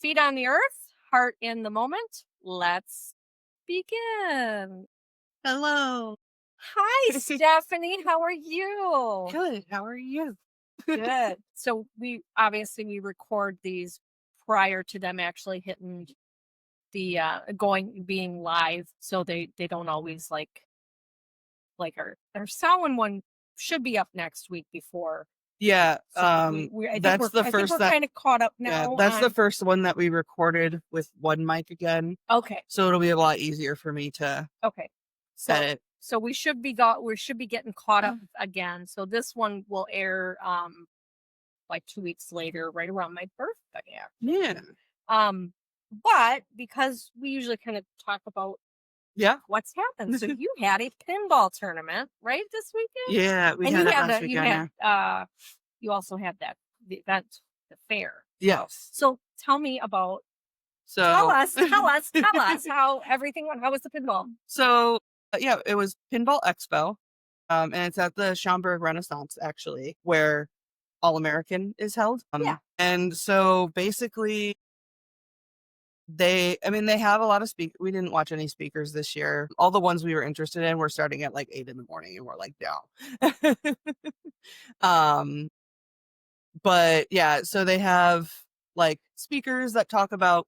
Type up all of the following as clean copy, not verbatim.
Feet on the earth, heart in the moment. Let's begin. Hello. Hi, Stephanie. How are you? Good. How are you? Good. So we record these prior to them actually hitting the being live, so they don't always like our sound one should be up next week before. Yeah, So we that's the I think first we're that kind of caught up yeah, now that's the on. first one that we recorded with one mic again, Okay. so it'll be a lot easier for me to Okay. So edit. we should be getting caught up again. So this one will air like 2 weeks later, right around my birthday actually. Yeah. Um but because we usually kind of talk about Yeah. what's happened. So you had a pinball tournament, right, this weekend? Yeah, we And had it last weekend, yeah. you also had the event, the fair. Yes. So tell me about So tell us how everything went. How was the pinball? So, yeah, it was Pinball Expo, and it's at the Schaumburg Renaissance, actually, where All American is held. Yeah. And so basically they have a lot of we didn't watch any speakers this year. All the ones we were interested in were starting at like 8 in the morning and we're like, no. um, but yeah, so they have like speakers that talk about,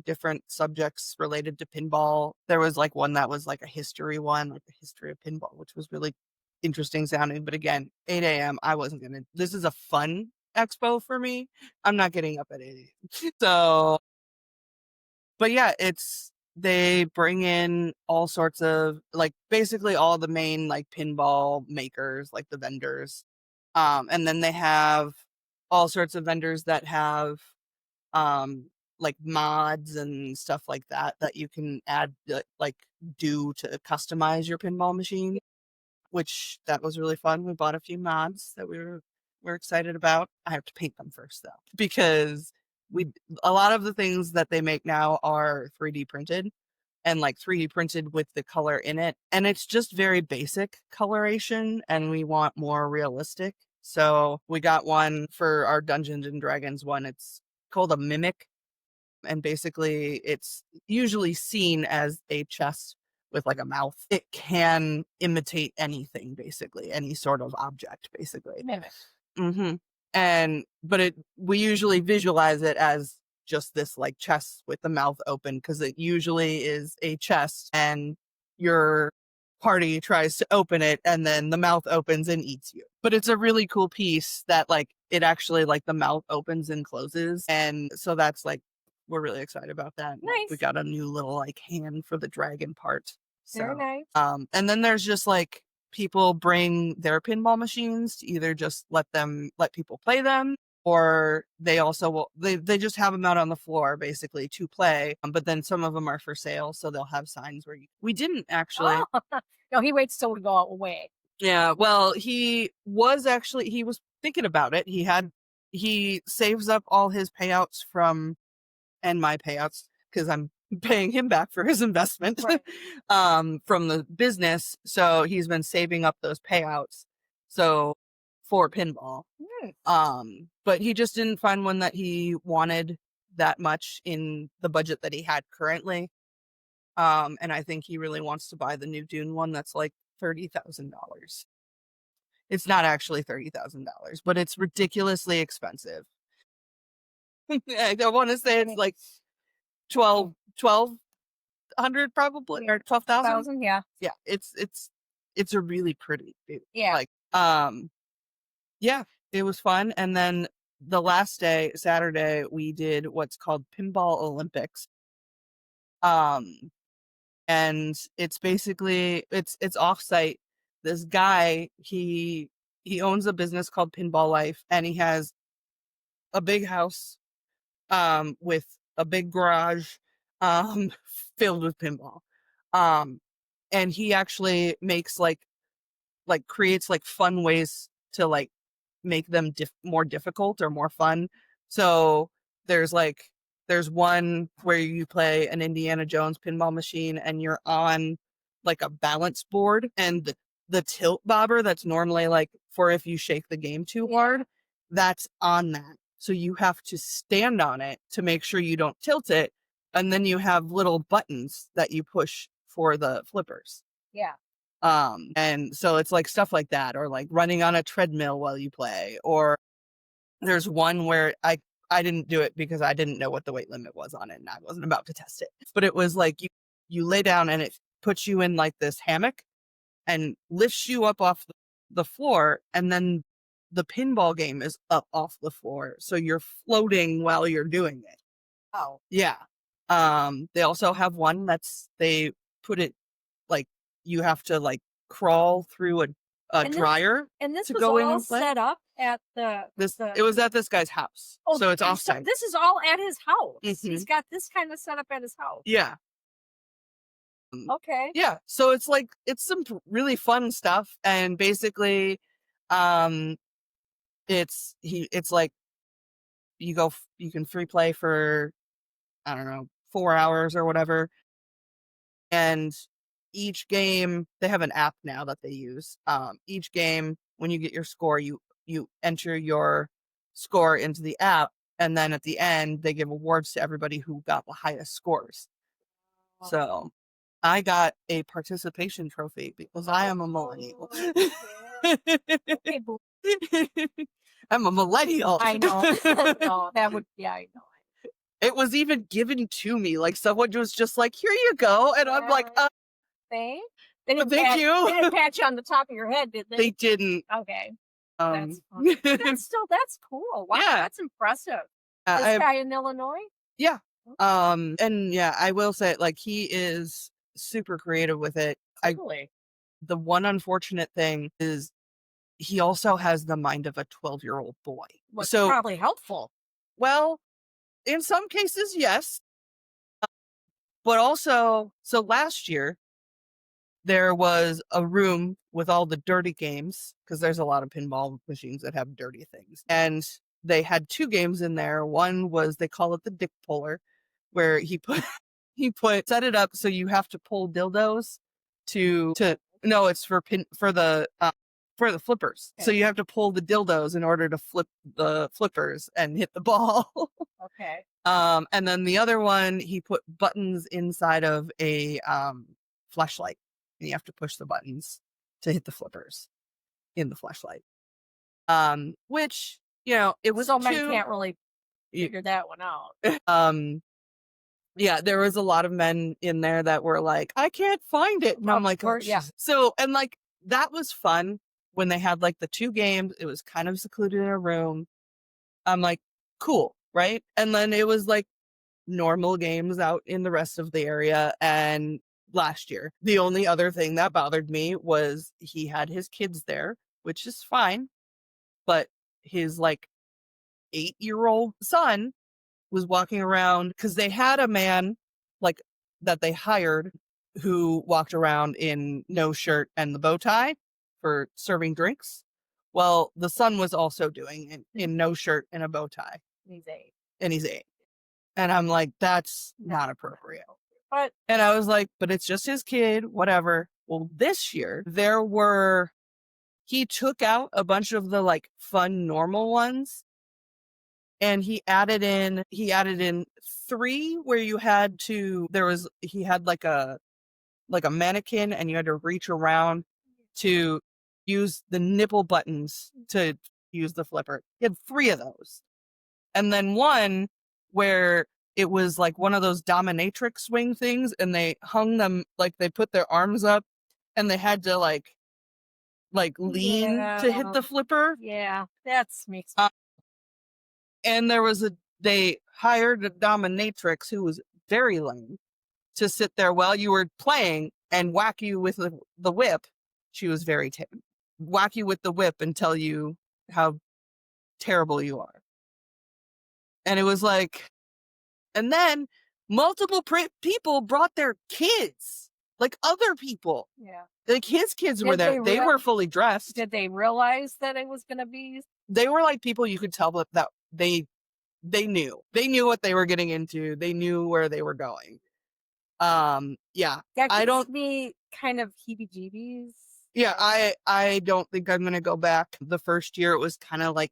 different subjects related to pinball. There was like one that was like a history one, like the history of pinball, which was really interesting sounding. But again, 8 a.m. This is a fun expo for me. I'm not getting up at 8 a.m. So, but yeah, they bring in all sorts of like basically all the main like pinball makers, like the vendors. And then they have all sorts of vendors that have like mods and stuff like that you can add like do to customize your pinball machine, which that was really fun. We bought a few mods that we're excited about. I have to paint them first though, because we a lot of the things that they make now are 3D printed and like 3D printed with the color in it. And it's just very basic coloration and we want more realistic. So we got one for our Dungeons and Dragons one. It's called a mimic. And basically it's usually seen as a chest with like a mouth. It can imitate anything, basically, any sort of object, basically. Mimic. Mm-hmm. We usually visualize it as just this like chest with the mouth open, because it usually is a chest and your party tries to open it and then the mouth opens and eats you. But it's a really cool piece that like it actually like the mouth opens and closes. And so that's like, we're really excited about that. Like, we Nice. got a new little like hand for the dragon part. Very So, nice. and then there's just like people bring their pinball machines to either just let people play them, or they also they just have them out on the floor basically to play. But then some of them are for sale, so they'll have signs where we didn't actually. Oh. No, he waits till we go away. Yeah, well, he was thinking about it. He saves up all his payouts and my payouts, because I'm paying him back for his investment, Right. from the business. So he's been saving up those payouts. So for pinball. But he just didn't find one that he wanted that much in the budget that he had currently. And I think he really wants to buy the new Dune one that's like $30,000. It's not actually $30,000, but it's ridiculously expensive. I don't want to say it's like 1200 probably, or 12,000. 1,000, yeah. Yeah, it's a really pretty Yeah. like yeah, it was fun. And then the last day, Saturday, we did what's called Pinball Olympics. And it's basically it's offsite. This guy, he owns a business called Pinball Life, and he has a big house with a big garage um filled with pinball. Um and he actually makes creates like fun ways to like make them more difficult or more fun. So there's there's one where you play an Indiana Jones pinball machine and you're on like a balance board, and the tilt bobber that's normally like for if you shake the game too hard, that's on that. So you have to stand on it to make sure you don't tilt it. And then you have little buttons that you push for the flippers. Yeah. And so it's like stuff like that, or like running on a treadmill while you play, or there's one where I didn't do it because I didn't know what the weight limit was on it and I wasn't about to test it. But it was like you lay down and it puts you in like this hammock and lifts you up off the floor, and then the pinball game is up off the floor. So you're floating while you're doing it. Oh. Yeah. They also have one they put it like you have to like crawl through a And dryer this to was go in all and play. set up at It was at this guy's house. Oh, So it's and offsite. this is all at his house. Mhm. He's got this kind of setup at his house. Yeah. Okay. Yeah. So it's like it's some really fun stuff, and basically it's like you can free play for I don't know 4 hours or whatever, and each game they have an app now that they use. Each game when you get your score, you enter your score into the app, and then at the end they give awards to everybody who got the highest scores. So I got a participation trophy because I am a millennial. Okay, boo. I'm a millennial. I know. No, that would, yeah, I know. It was even given to me. Like someone was just like, "Here you go," and I'm like, Thanks. They didn't "Thank you." They didn't pat you on the top of your head, did they? They didn't. Okay. That's funny. That's cool. Wow, Yeah. that's impressive. This I guy in Illinois? yeah. And yeah, I will say, like, he is super creative with it. Totally. The one unfortunate thing is he also has the mind of a 12-year-old boy. What's So, probably helpful. well, in some cases, yes. But also, so last year, there was a room with all the dirty games because there's a lot of pinball machines that have dirty things. And they had 2 games in there. One was, they call it the dick puller, where he set it up so you have to pull dildos to no, it's for the flippers. So Okay. you have to pull the dildos in order to flip the flippers and hit the ball. Okay. And then the other one, he put buttons inside of a flashlight, and you have to push the buttons to hit the flippers in the flashlight. Which, it was So men too, can't really figure that one out. yeah, there was a lot of men in there that were like, "I can't find it," and I'm like, "Oh, yeah." So, and like that was fun when they had like the 2 games. It was kind of secluded in a room. I'm like, cool, right? And then it was like normal games out in the rest of the area. And last year, the only other thing that bothered me was he had his kids there, which is fine, but his like 8-year-old son was walking around because they had a man like that they hired who walked around in no shirt and the bow tie for serving drinks. Well, the son was also doing it in no shirt and a bow tie. He's 8. And he's 8. And I'm like, that's not appropriate. But And I was like, but it's just his kid, whatever. Well, this year he took out a bunch of the like fun normal ones, and he added in 3 where he had like a mannequin, and you had to reach around to use the nipple buttons to use the flipper. He had 3 of those. And then one where it was like one of those dominatrix swing things, and they hung them, like they put their arms up and they had to like lean to hit the flipper. Yeah, that's makes me. And they hired a dominatrix who was very lame to sit there while you were playing and whack you with the whip. She was very whack you with the whip and tell you how terrible you are. And it was like, and then multiple people brought their kids, like other people. Yeah. Like his kids were there. They were fully dressed. Did they realize that it was going to be? They were like people you could tell that they knew. They knew what they were getting into. They knew where they were going. Yeah. That gives me kind of heebie-jeebies. Yeah, I don't think I'm going to go back. The first year it was kind of like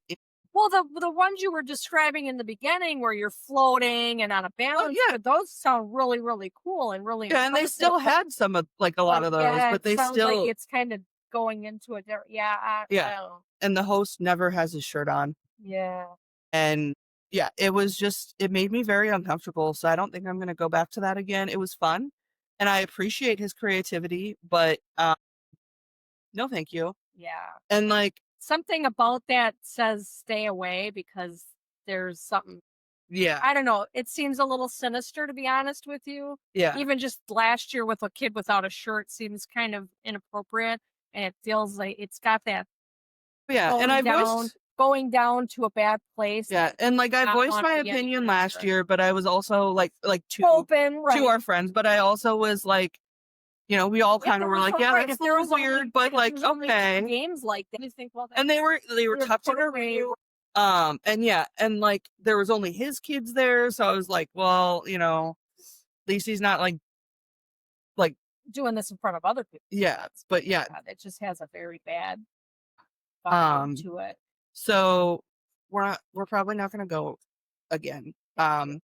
Well, the ones you were describing in the beginning where you're floating and on a Oh, balance yeah. board, those sound really, really cool and really Yeah, and they impressive, still had some of like, a lot but of those, yeah, but it they sounds like still it's kind of going into a different yeah, yeah, I don't know. and the host never has his shirt on, Yeah. and yeah, it was just it made me very uncomfortable, so I don't think I'm gonna go back to that again. It was fun, and I appreciate his creativity, but, no thank you. Yeah. And, like Something about that says stay away because there's something yeah, I don't know, it seems a little sinister to be honest with you. yeah, Even just last year with a kid without a shirt seems kind of inappropriate, and it feels like it's got that yeah, and going I down voiced going down to a bad place, yeah, and, like, I not voiced want my to be any opinion last closer. year, but I was also, like, Open, to right. our friends, but I also was like, we all If kinda there were was like, o "Yeah, right, that's a little weird," but, if like, there's only 2 okay. games like that, you think, well, And that's they were weird touching a programming. review. And yeah, and like there was only his kids there, so I was like, well, at least he's not like Doing this in front of other people. yeah, but yeah. Yeah, it just has a very bad vibe Um to it. so we're probably not gonna go again. I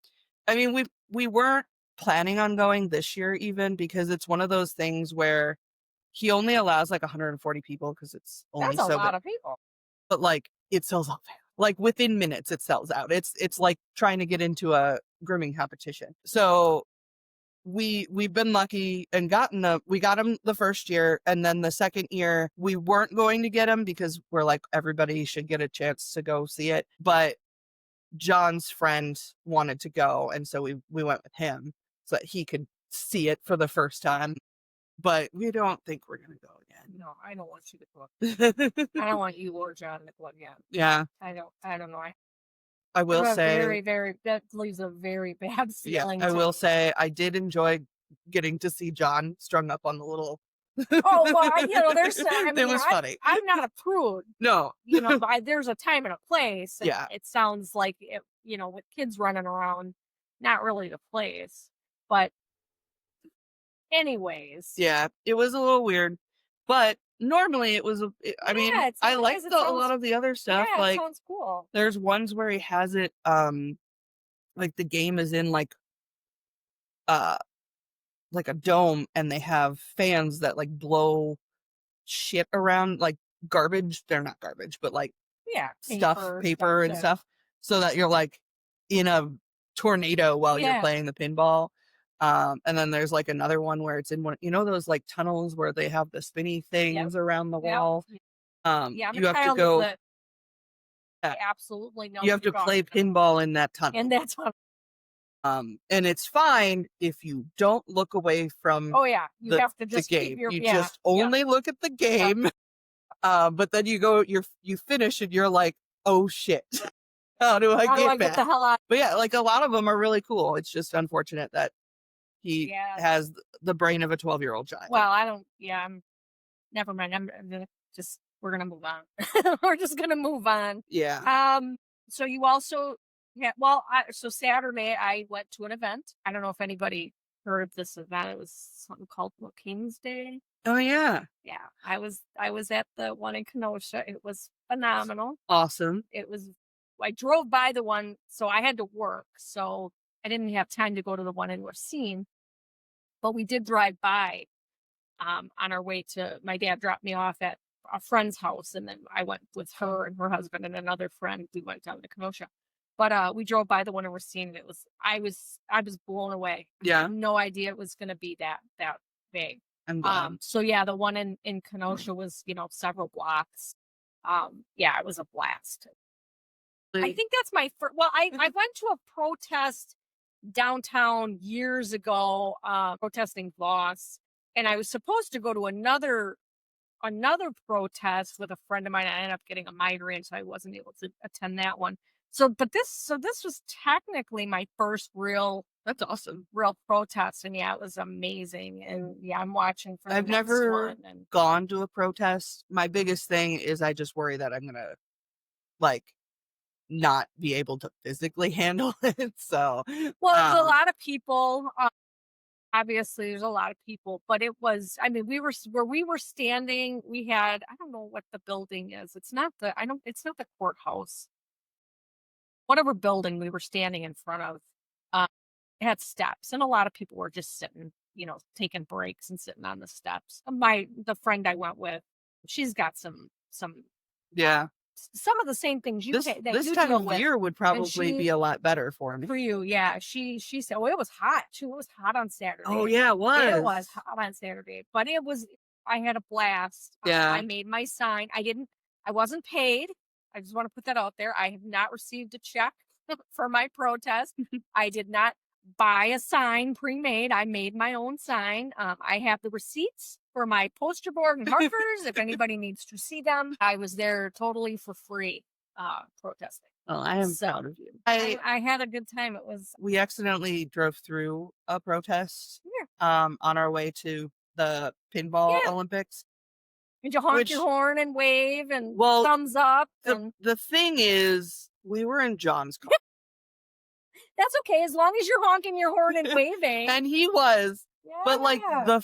mean we weren't planning on going this year even because it's one of those things where he only allows like 140 people because it's only That's a so big. lot of people. But like it sells out fast. Like within minutes it sells out. It's like trying to get into a grooming competition. So we've been lucky and we got him the first year, and then the second year we weren't going to get him because we're like everybody should get a chance to go see it. But John's friend wanted to go, and so we went with him so that he could see it for the first time. But we don't think we're gonna go No, I don't want you to go. again. I don't want you or John to go again. Yeah. I don't know. I I have will a say that leaves a very bad yeah, feeling I to will me. say I did enjoy getting to see John strung up on the little Oh, well, there's I It mean, was funny. I'm not a prude, No. there's a time and a place, and Yeah. it sounds like it, with kids running around, not really the place. But anyways, Yeah, it was a little weird, but normally I mean, yeah, I it like is. It a lot sounds of the other stuff, yeah, it like, sounds cool. there's ones where he has it, like, the game is in, uh, like a dome, and they have fans that, like, blow shit around, like, garbage they're not garbage, but, like, Yeah, stuff, stuff paper and that stuff, so that you're, like, in a tornado while you're yeah, playing the pinball. And then there's, like, another one where it's in those, like, tunnels where they have the spinny yep, things around the yep. wall? Yeah, I'm a You have to child of go the yeah, I absolutely know you what have you're to play talking about, pinball in that and tunnel. that's what And it's fine if you don't look away from oh, yeah, you the have to the just keep game. your You yeah, just yeah, only look at the yeah. game, but then you finish and you're like, "Oh, shit. How do I How do I get get the back?" hell out? But yeah, like, a lot of them are really cool. It's just unfortunate that he Yeah. has the brain of a 12-year-old child. Well, I don't yeah, I'm never mind, I'm gonna just we're gonna move on. We're just gonna move on. Yeah. Um, so you also yeah, well, so Saturday I went to an event. I don't know if anybody heard of this event. It was something called King's Day. Oh, yeah. Yeah, I was at the one in Kenosha. It was phenomenal. Awesome. It was I drove by the one, so I had to work, so I didn't have time to go to the one in Racine, but we did drive by on our way to my dad dropped me off at a friend's house, and then I went with her and her husband and another friend. We went down to Kenosha. But we drove by the one in Racine, and I was blown away. I Yeah. had no idea it was gonna be that big. I'm glad. So yeah, the one in Kenosha was, several blocks. Yeah, it was a blast. I think that's my first. Well, I went to a protest downtown years ago, protesting loss, and I was supposed to go to another protest with a friend of mine. I ended up getting a migraine, so I wasn't able to attend that one. So this was technically my first That's awesome. real protest, and yeah, it was amazing. And yeah, I'm watching for the I've next never one. And gone to a protest. My biggest thing is I just worry that I'm gonna, like, not be able to physically handle it, so, well, there's a lot of people. Obviously, there's a lot of people, but it was. I mean, where we were standing. We had. I don't know what the building is. It's not the. I don't. It's not the courthouse. whatever building we were standing in front of, uh, it had steps, and a lot of people were just sitting, taking breaks and sitting on the steps. The friend I went with, she's got Yeah. some of the same things that This you time deal of with, year would and probably be she a lot better for for me. you, yeah. She said, "Well, it was hot too. It was hot on Oh, Saturday. yeah, it It was was. hot on Saturday, but it was. I had a blast. I Yeah. made my sign. I wasn't paid. I just want to put that out there. I have not received a check for my protest. I did not buy a sign pre-made. I made my own sign. I have the receipts for my poster board and markers. If anybody needs to see them, I was there totally for free, protesting. Well, I am So proud of you. I had a good time. It was We accidentally drove through a protest, yeah, on our way to the pinball yeah. Olympics, Did you honk your which horn and wave and well, thumbs up? And the thing is, we were in John's car, that's okay as long as you're honking your horn and waving. and he was, but, like, Yeah.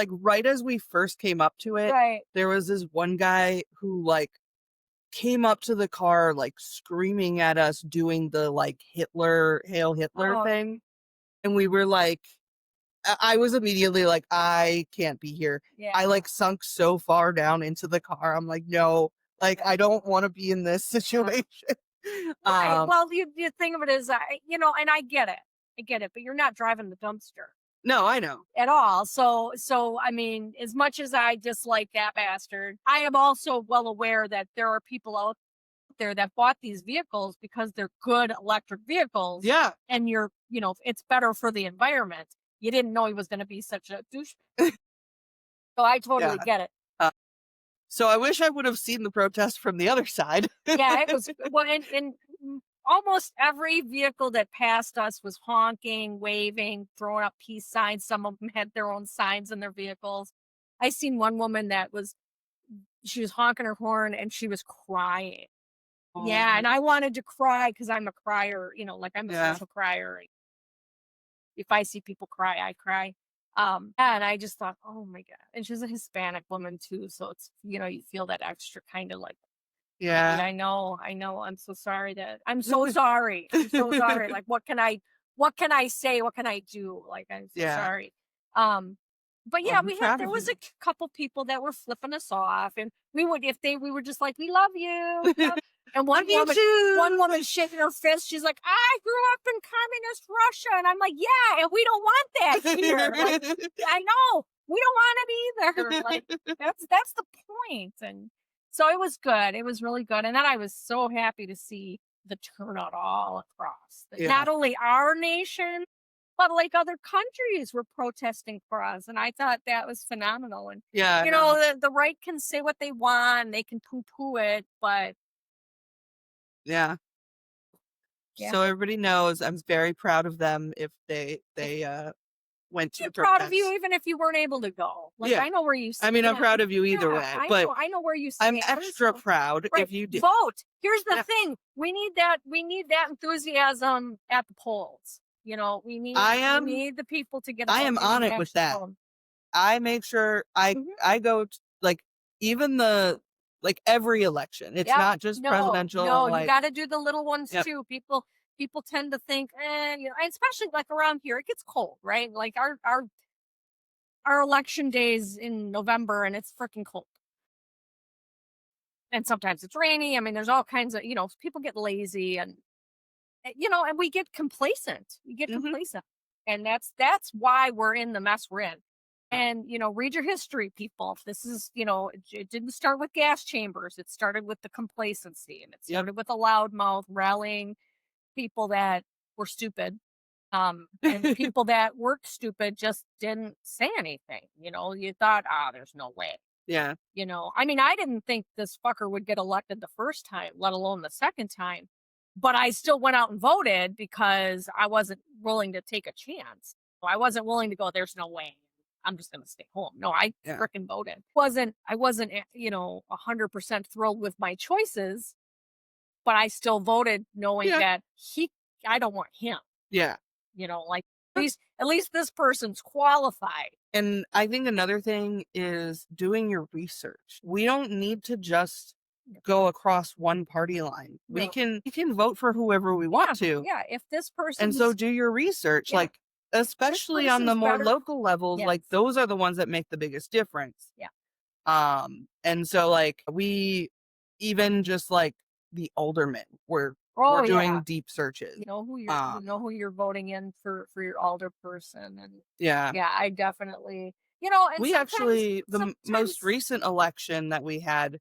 right as we first came up to it, Right. there was this one guy who, like, came up to the car, like, screaming at us, doing the, like, Hail Hitler Oh, thing, and we were like I was immediately like, "I can't be here." yeah. I, like, sunk so far down into the car, I'm like, "No, like, I don't wanna be in this situation." Right. Um, Well, the thing of it is, and I get it. I get it, but you're not driving the dumpster no, I know. at all. So I mean, as much as I dislike that bastard, I am also well aware that there are people out there that bought these vehicles because they're good electric vehicles, Yeah. and it's better for the environment. You didn't know he was going to be such a douche, so I Yeah. totally get it. Uh, so I wish I would've seen the protest from the other side. Yeah, it was well, and almost every vehicle that passed us was honking, waving, throwing up peace signs. Some of them had their own signs in their vehicles. I seen one woman she was honking her horn and she was crying. Yeah, and Oh, I wanted to cry because I'm a crier, like I'm a yeah. social crier. If I see people cry, I cry. Yeah, and I just thought, oh my God. And she's a Hispanic woman too. So you feel that extra kind of like, "Hey, Yeah. I know. I'm so sorry. I'm so sorry. Like, what can I say? What can I do? Like, I'm so Yeah. sorry." Um, but Well, yeah, I'm proud there of was you. a couple people that were flipping us off, and we were just like, "We love you." And Love you too. one woman shaking her fist. She's like, "I grew up in communist Russia," and I'm like, "Yeah, and we don't want that here." Like, I know we don't want it either. Like, that's the point. And so it was good. It was really good. And then I was so happy to see the turnout all across. Yeah. Not only our nation, but like other countries were protesting for us. And I thought that was phenomenal. And Yeah, no. the right can say what they want, they can poo-poo it, but Yeah. yeah. So everybody knows I'm very proud of them if went to You're the proud of you protest. even if you weren't able to go. Like, Yeah. I know where you I mean, I'm stand. proud of you either Yeah, way, but I know where you I'm stand. extra proud Right. if you did. Vote. Here's the Yeah. thing. We need that enthusiasm at the polls. I We am need the people to get I out am there on and it with actually that. vote. I make sure Mhm. I go like even like every election. It's Yep. not just No, presidential, no, you like got to do the little ones yep. too. People tend to think, and especially like around here, it gets cold, right? Like our election days in November, and it's freaking cold. And sometimes it's rainy. I mean, there's all kinds of, people get lazy, and we get complacent. We get Mhm. complacent. And that's why we're in the mess we're in. And, read your history, people. This is, it didn't start with gas chambers. It started with the complacency, and it Yep. started with a loudmouth rallying people that were stupid. And people that weren't stupid just didn't say anything. You thought, there's no way. Yeah. I mean, I didn't think this fucker would get elected the first time, let alone the second time. But I still went out and voted because I wasn't willing to take a chance. So I wasn't willing to go, there's no way. I'm just going to stay home. No, I Yeah. frickin' voted. I wasn't, 100% thrilled with my choices, but I still voted knowing Yeah. that I don't want him, Yeah. like at least this person's qualified. And I think another thing is doing your research. We don't need to just go across one party line. No. We can vote for whoever we want Yeah, to. yeah, if this And so person's do your research, yeah, like, this especially on the person's more better. local levels, Yes. like, those are the ones that make the biggest difference. Yeah. And so, like, we even just, like, the aldermen, we're Oh, doing yeah. deep searches. You Um, know who you're voting in for your alder person, and yeah. yeah, I definitely and We actually most sometimes recent election that we had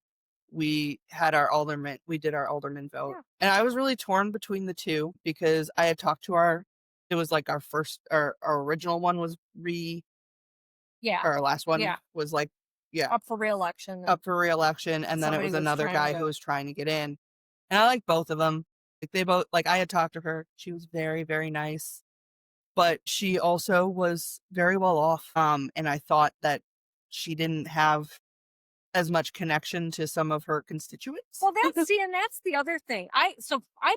our alderman we did our alderman vote. yeah, And I was really torn between the two because I had talked to our it was like our first our original one was yeah, or our last one yeah, was like yeah, up for reelection, and up for reelection, and then it somebody was was another trying guy who to was trying to get in. And I like both of them. Like they both like I had talked to her. She was very, very nice, but she also was very well off. And I thought that she didn't have as much connection to some of her constituents. well, and that's the other thing. I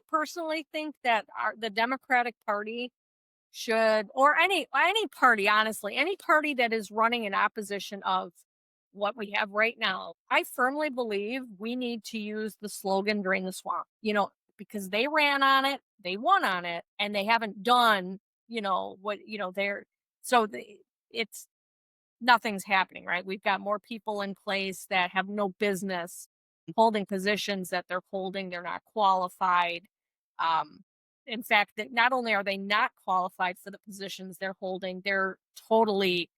personally think that the Democratic Party should, or any party, honestly, any party that is running in opposition of what we have right now, I firmly believe we need to use the slogan "Drain the Swamp." Because they ran on it, they won on it, and they haven't done what they're so it's nothing's happening, right? We've got more people in place that have no business holding positions that they're holding. They're not qualified. Um, in fact, that not only are they not qualified for the positions they're holding, they're totally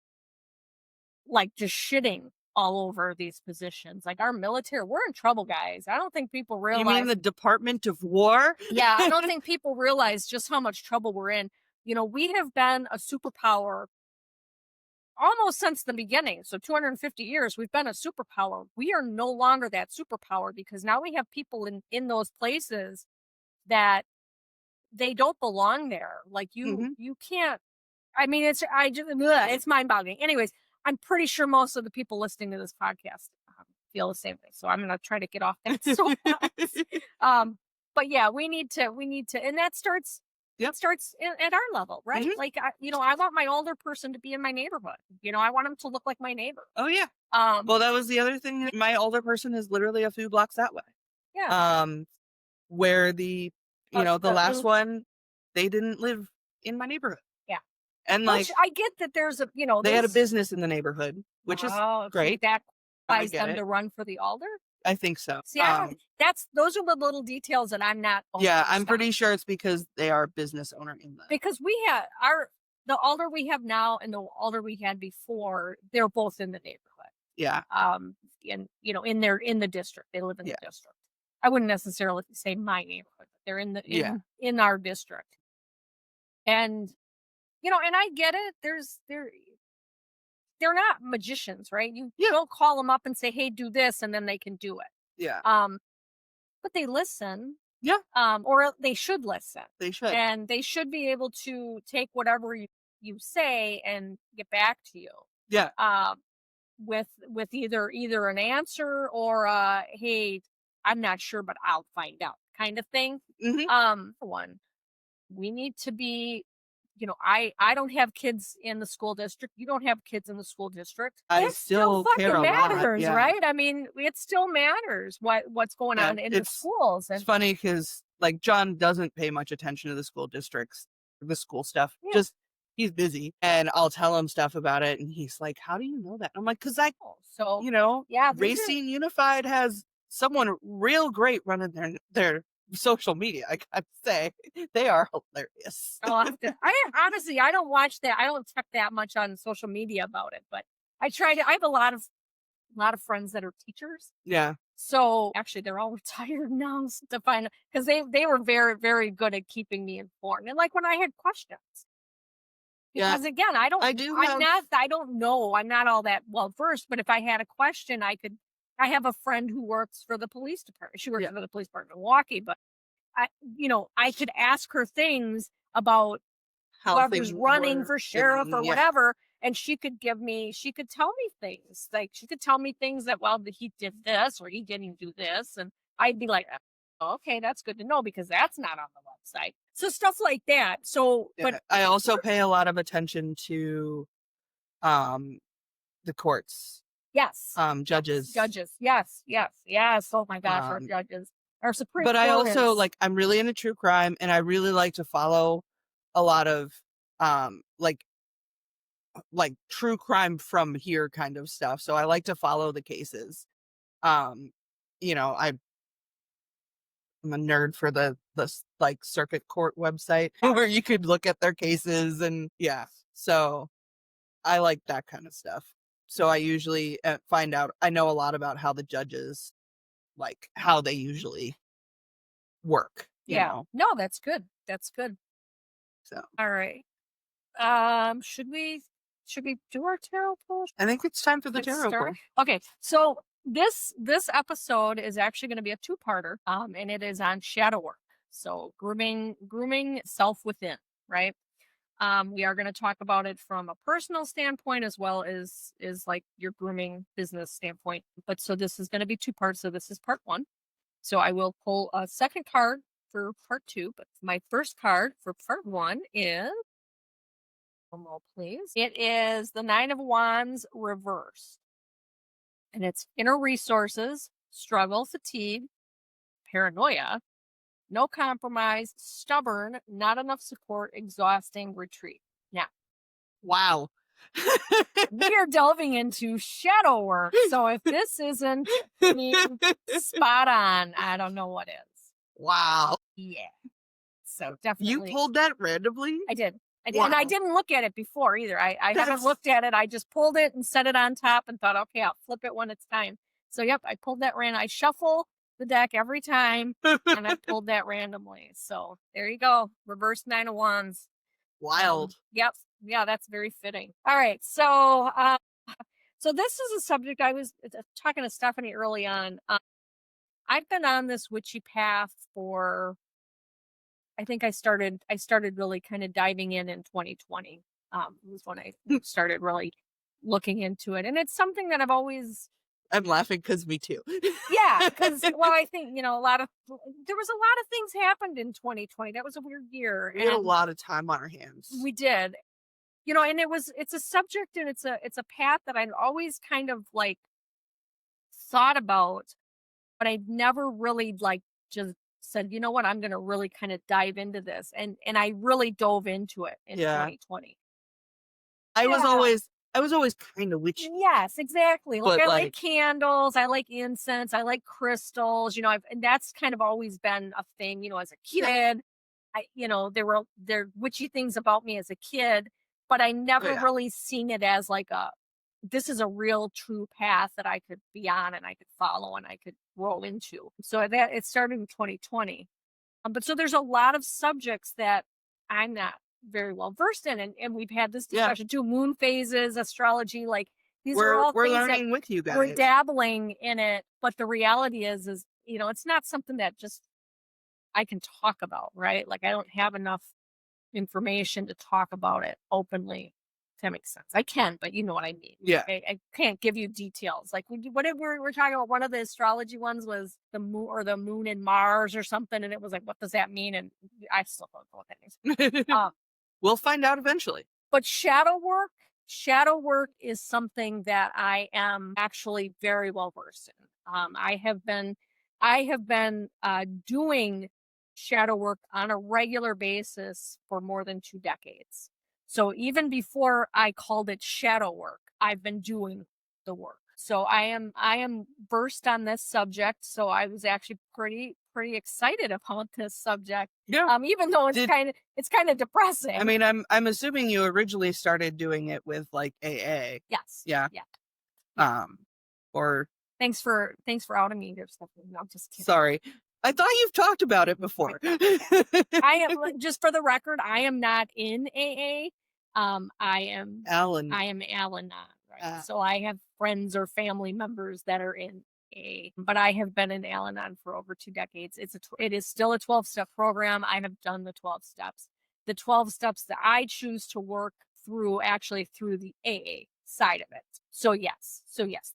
like just shitting all over these positions. Like our military, we're in trouble, guys. I don't think people You mean realize. the Department of War? Yeah, I don't think people realize just how much trouble we're in. We have been a superpower almost since the beginning. So 250 years, we've been a superpower. We are no longer that superpower because now we have people in those places that they don't belong there. Like Hmm. you can't. I mean, it's mind boggling. Anyways, I'm pretty sure most of the people listening to this podcast feel the same way. So I'm gonna try to get off that soapbox. um, but yeah, we need to, and that starts. Yep. It starts at our level, right? Hmm. Like, I want my older person to be in my neighborhood. I want them to look like my neighbor. Oh yeah. Um, Well, that was the other thing. My older person is literally a few blocks that way. yeah, Um, where the last mm, one, they didn't live in my neighborhood. yeah. And Which like I get that they had a there's business in the neighborhood, which is oh, see great. that I buys get them it. to run for the alder. I think so. See, I don't. Those are the little details that I'm not Yeah, I'm understand. pretty sure it's because they are a business owner in the Because we have the alder we have now and the alder we had before, they're both in the neighborhood. yeah, And in the district. They live in the yeah, district. I wouldn't necessarily say my neighborhood, but they're yeah, in our district. And and I get it. They're not magicians, right? You yeah, don't call them up and say, "Hey, do this," and then they can do it. yeah, Um, but they listen, yeah, or they should listen, they should. and they should be able to take whatever you say and get back to you. Yeah, Um, with either an answer or hey, I'm not sure, but I'll find out kind of thing. mhm. For one, we need to be I don't have kids in the school district. You don't have kids in the school district. I It still still care fucking a lot, matters, yeah. right? I mean, it still matters what's going Yeah, on in the schools. it's And funny because like, John doesn't pay much attention to the school districts, the school stuff, yeah, just he's busy, and I'll tell him stuff about it, and he's like, "How do you know that?" I'm like, "'Cause so you know, yeah, these are Racine Unified has someone real great running their social media, I gotta say. They are hilarious." I'll have to. I honestly, I don't watch that. I don't check that much on social media about it, but I try to. I have a lot of friends that are teachers. Yeah, So actually, they're all retired now to find because they were very very good at keeping me informed. And like when I had questions, yeah, because again, I don't, I do I'm have not, I don't know, I'm not all that well versed. But if I had a question, I could. I have a friend who works for the police department. She works yeah, for the police department in Milwaukee, but I could ask her things about how whoever's things running work for sheriff and or yeah, whatever, and she could tell me things. Like she could tell me things that he did this or he didn't do this, and I'd be like, "Oh, okay, that's good to know because that's not on the website." So stuff like that. So, but yeah. I also pay a lot of attention to, um, the courts. Yes. Yes. judges. Judges. Yes. Yes. Yes. Oh my gosh, our Um, judges. Our Supreme but I Court also is. like I'm really into true crime and I really like to follow a lot of um like true crime from here kind of stuff. So I like to follow the cases. Um, I'm a nerd for the like circuit court website where you could look at their cases and yeah. So I like that kind of stuff. So I usually find out I know a lot about how the judges like how they usually work, Yeah. No, that's good. That's good. So All right. Should we do our tarot pull? I think it's time for the Get tarot started. pull. Okay, so this episode is actually going to be a two-parter, and it is on shadow work. So grooming self within, right? We are going to talk about it from a personal standpoint as well as is like your grooming business standpoint. But so this is going to be two parts. So this is part one. So I will pull a second card for part two. But my first card for part one is, drum roll please. It is the Nine of Wands reversed. And it's inner resources, struggle, fatigue, paranoia, no compromise, stubborn, not enough support, exhausting, retreat. Now, Wow. we are delving into shadow work. So if this isn't spot on, I don't know what is. Wow. Yeah. So You definitely. pulled that randomly? I did. Wow. And I didn't look at it before either. I haven't looked at it. I just pulled it and set it on top and thought, okay, I'll flip it when it's time. So yep, I pulled that random. I shuffle the deck every time and I pulled that randomly. So there you go. Reverse Nine of Wands. Wild. Yep. Yeah, that's very fitting. All right. So this is a subject I was talking to Stephanie early on. I've been on this witchy path for, I think I started really kind of diving in 2020. Was when I started really looking into it. And it's something that I've always. I'm laughing because me too. Yeah, because well, I think there was a lot of things happened in 2020. That was a weird year. We had a lot of time on our hands. We did. And it's a subject and it's a path that I'd always kind of like thought about, but I've never really like just said, you know what, I'm gonna really kind of dive into this. And I really dove into it in 2020. I was always kind of witchy. Yes, exactly. Like But, I like candles, I like incense, I like crystals, and that's kind of always been a thing, as a kid. There witchy things about me as a kid, but I never really seen it as like this is a real true path that I could be on and I could follow and I could roll into. So that it started in 2020. But so there's a lot of subjects that I'm not very well versed in. And we've had this discussion too, moon phases, astrology, like these are all we're things learning that with you guys. we're dabbling in it. But the reality is, it's not something that just I can talk about, right? Like I don't have enough information to talk about it openly. If that makes sense. I can, but you know what I mean. Yeah. I can't give you details. Like what if we're talking about, one of the astrology ones was the moon and Mars or something, and it was like, what does that mean? And I still don't know what that means. We'll find out eventually. But shadow work is something that I am actually very well versed in. I have been doing shadow work on a regular basis for more than 2 decades. So even before I called it shadow work, I've been doing the work. So I am versed on this subject. So I was actually pretty excited about this subject. Yeah. Even though it's kind of depressing. I mean, I'm assuming you originally started doing it with like AA. Yes. Yeah. Yeah. Or thanks for outing me here, Stephanie. No, I'm just kidding. Sorry. I thought you've talked about it before. I am, just for the record, I am not in AA. I am Al-Anon, right? So I have friends or family members that are in AA, but I have been in Al-Anon for over 2 decades. It is still a 12-step program. I have done the 12 steps. The 12 steps that I choose to work through, actually through the AA side of it. So yes,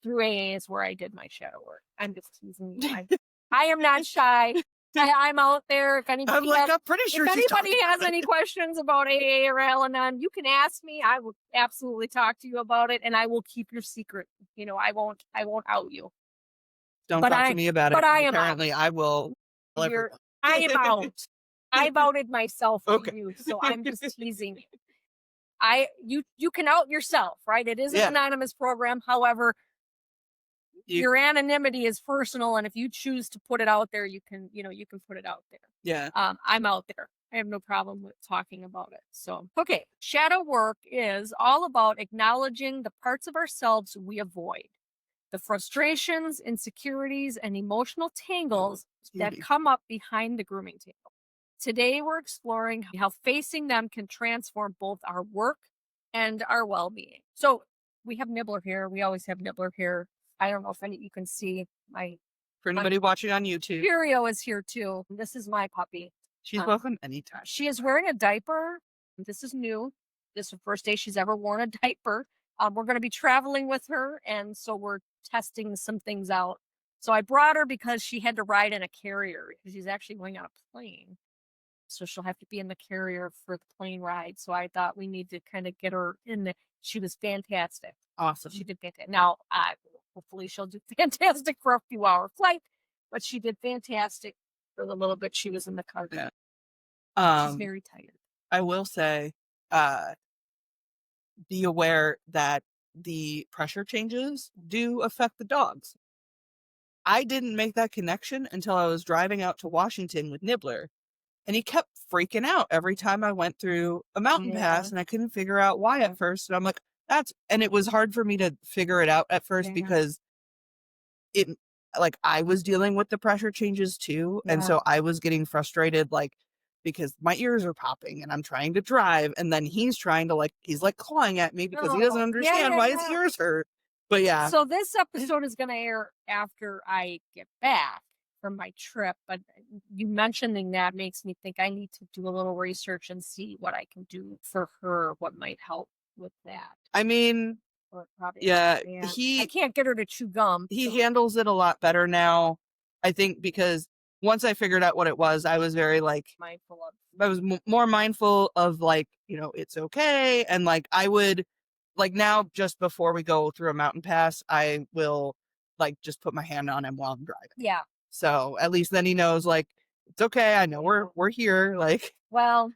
through AA is where I did my shadow work. I'm just teasing you. I am not shy. I'm out there. I'm like, I'm pretty If sure she's anybody talking has about any it. questions about AA or Al-Anon, you can ask me. I will absolutely talk to you about it, and I will keep your secret. I won't out you. Don't But talk to I me about but it. I am out. Apparently, I will tell You're everyone. I am out. I've outed myself to Okay. you, so I'm just teasing you. You can out yourself, right? It is an Yeah. anonymous program. However, You, your anonymity is personal, and if you choose to put it out there, you can put it out there. yeah. I'm out there. I have no problem with talking about it. So, okay, shadow work is all about acknowledging the parts of ourselves we avoid, the frustrations, insecurities, and emotional tangles that Beauty. come up behind the grooming table. Today, we're exploring how facing them can transform both our work and our well being. So, we have Nibbler here. We always have Nibbler here. I don't know if you can see For anybody watching on YouTube, Cheerio is here too. This is my puppy. she's welcome anytime. She is wearing a diaper. This is new. This is the first day she's ever worn a diaper. We're going to be traveling with her, and so we're testing some things out. So I brought her because she had to ride in a carrier because she's actually going on a plane. So she'll have to be in the carrier for the plane ride. So I thought we need to kind of get her in the. She was fantastic. Awesome. She did fantastic. Now, hopefully she'll do fantastic for a few hour flight, but she did fantastic for the little bit she was in the car. Yeah. She's very tired. I will say, be aware that the pressure changes do affect the dogs. I didn't make that connection until I was driving out to Washington with Nibbler, and he kept freaking out every time I went through a mountain pass, and I couldn't figure out why at first. And I'm like, and it was hard for me to figure it out at first because it, like, I was dealing with the pressure changes too. And so I was getting frustrated, like, because my ears are popping and I'm trying to drive. And then he's trying to, he's clawing at me because he doesn't understand why his ears hurt. But yeah. So this episode is going to air after I get back from my trip. But you mentioning that makes me think I need to do a little research and see what I can do for her, what might help with that. I mean, yeah, I can't get her to chew gum. He handles it a lot better now, I think, because once I figured out what it was, I was very mindful of. I was more mindful of it's okay, and I would now, just before we go through a mountain pass, I will just put my hand on him while I'm driving. Yeah. So at least then he knows it's okay. I know we're here. Well,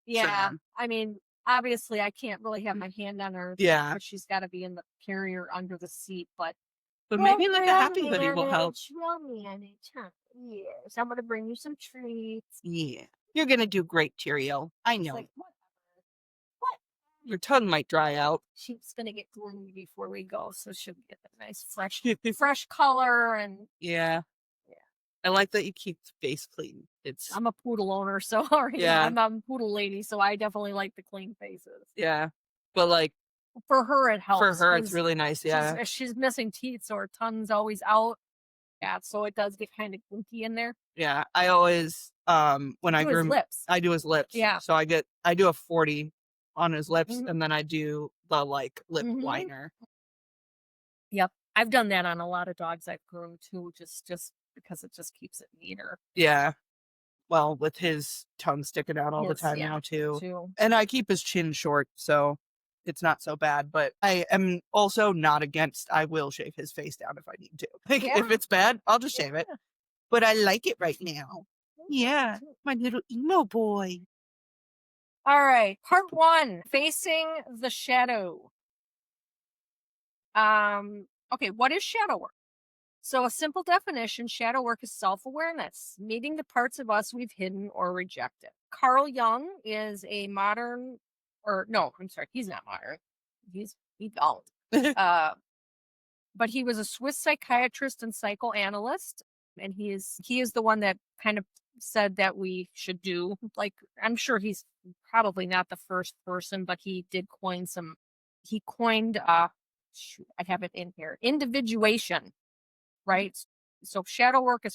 yeah. So, I mean, obviously I can't really have my hand on her. Yeah. But she's got to be in the carrier under the seat. But maybe a happy hoodie will help. Yes, I'm going to bring you some treats. Yeah. You're going to do great, Cheerio. I know. What? Your tongue might dry out. She's going to get groomed before we go. So she'll get a nice fresh color. And yeah. I like that you keep the face clean. I'm a poodle owner, so I'm a poodle lady, so I definitely like the clean faces. Yeah, but for her it helps. For her, it's really nice. Yeah, she's missing teeth, so her tongue's always out. Yeah, so it does get kind of gunky in there. Yeah, I always when I groom, I do his lips. Yeah, so I do a 40 on his lips, and then I do the lip liner. Yep, I've done that on a lot of dogs I've groomed too, just because it just keeps it neater. Yeah. Well, with his tongue sticking out all the time now too. And I keep his chin short, so it's not so bad. But I am also not against, I will shave his face down if I need to. If it's bad, I'll just shave it. But I like it right now. Yeah, my little emo boy. All right, part 1, facing the shadow. Okay, what is shadow work? So a simple definition, shadow work is self-awareness, meeting the parts of us we've hidden or rejected. Carl Jung is a modern, he's not modern. He's old. But he was a Swiss psychiatrist and psychoanalyst, and he is the one that kind of said that we should do, I'm sure he's probably not the first person, but he coined I have it in here, individuation. Right. So shadow work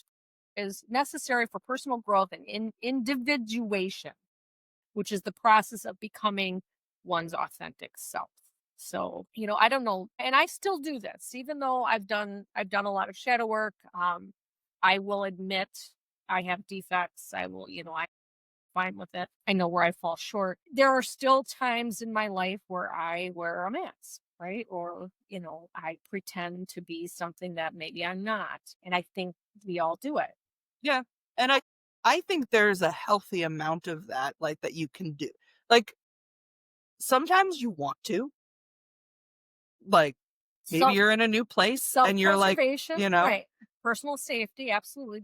is necessary for personal growth and individuation, which is the process of becoming one's authentic self. So, I don't know. And I still do this, even though I've done a lot of shadow work. I will admit I have defects. I will, I'm fine with it. I know where I fall short. There are still times in my life where I wear a mask, right? Or, I pretend to be something that maybe I'm not. And I think we all do it. Yeah. And I think there's a healthy amount of that, like, that you can do. Like, sometimes you want to, like, maybe So you're in a new place and you're like, self-preservation, you know, right. Personal safety, absolutely.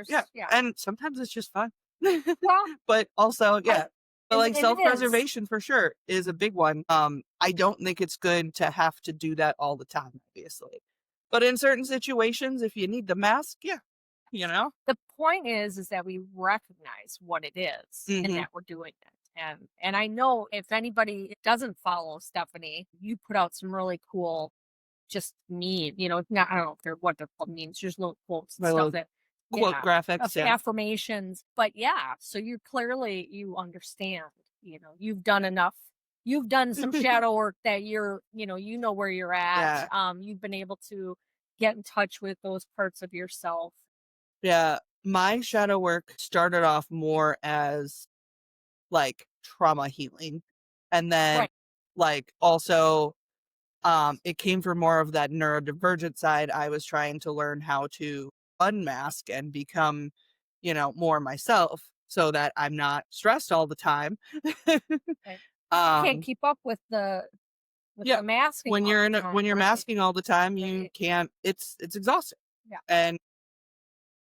yeah. Yeah. And sometimes it's just fun. Well, But also, I yeah. But like and it is. self-preservation for sure is a big one. I don't think it's good to have to do that all the time, obviously. But in certain situations, if you need the mask, yeah, you know? The point is that we recognize what it is and Mhm. that we're doing it. And I know if anybody doesn't follow Stephanie, you put out some really cool just not I don't know if they're what they're called memes, just little quotes and My stuff little that quote yeah, graphics, of yeah. affirmations. But yeah, so you understand, you've done enough. You've done some shadow work that you know where you're at. Yeah. You've been able to get in touch with those parts of yourself. Yeah. My shadow work started off more as like trauma healing. And then Right. like also it came from more of that neurodivergent side. I was trying to learn how to unmask and become, more myself so that I'm not stressed all the time. Right. Because you can't um keep up with yeah, the masking when all you're the time, when you're right? masking all the time, you Right. can't, it's exhausting. Yeah. And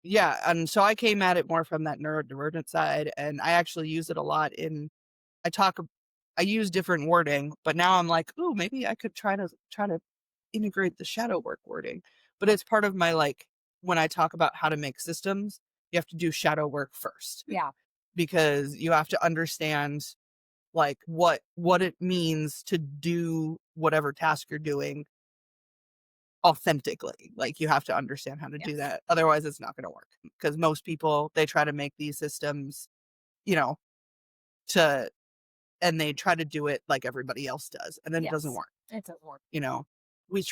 yeah, and so I came at it more from that neurodivergent side, and I actually use it a lot in I talk I use different wording, but now I'm like, "Ooh, maybe I could try to integrate the shadow work wording." But it's part of my, like, when I talk about how to make systems, you have to do shadow work first Yeah. because you have to understand, like, what it means to do whatever task you're doing authentically. Like, you have to understand how to do Yes. that. Otherwise, it's not gonna work. Because most people, they try to make these systems, you know, to and they try to do it like everybody else does, and then it doesn't Yes. work, It doesn't work. you know? We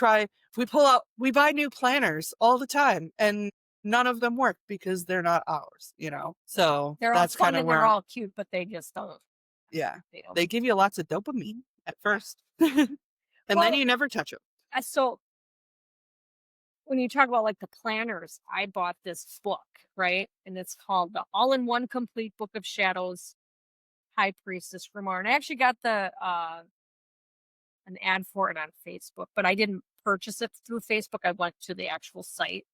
buy new planners all the time, and none of them work because they're not ours, you know? So, They're all that's fun kinda and where they're I'm all cute, but they just don't. yeah. They don't. They give you lots of dopamine at Yeah. first, and then Well, you never touch them. so when you talk about like the planners, I bought this book, right? And it's called The All in One Complete Book of Shadows, High Priestess Grimoire. And I actually got the an ad for it on Facebook, but I didn't purchase it through Facebook. I went to the actual site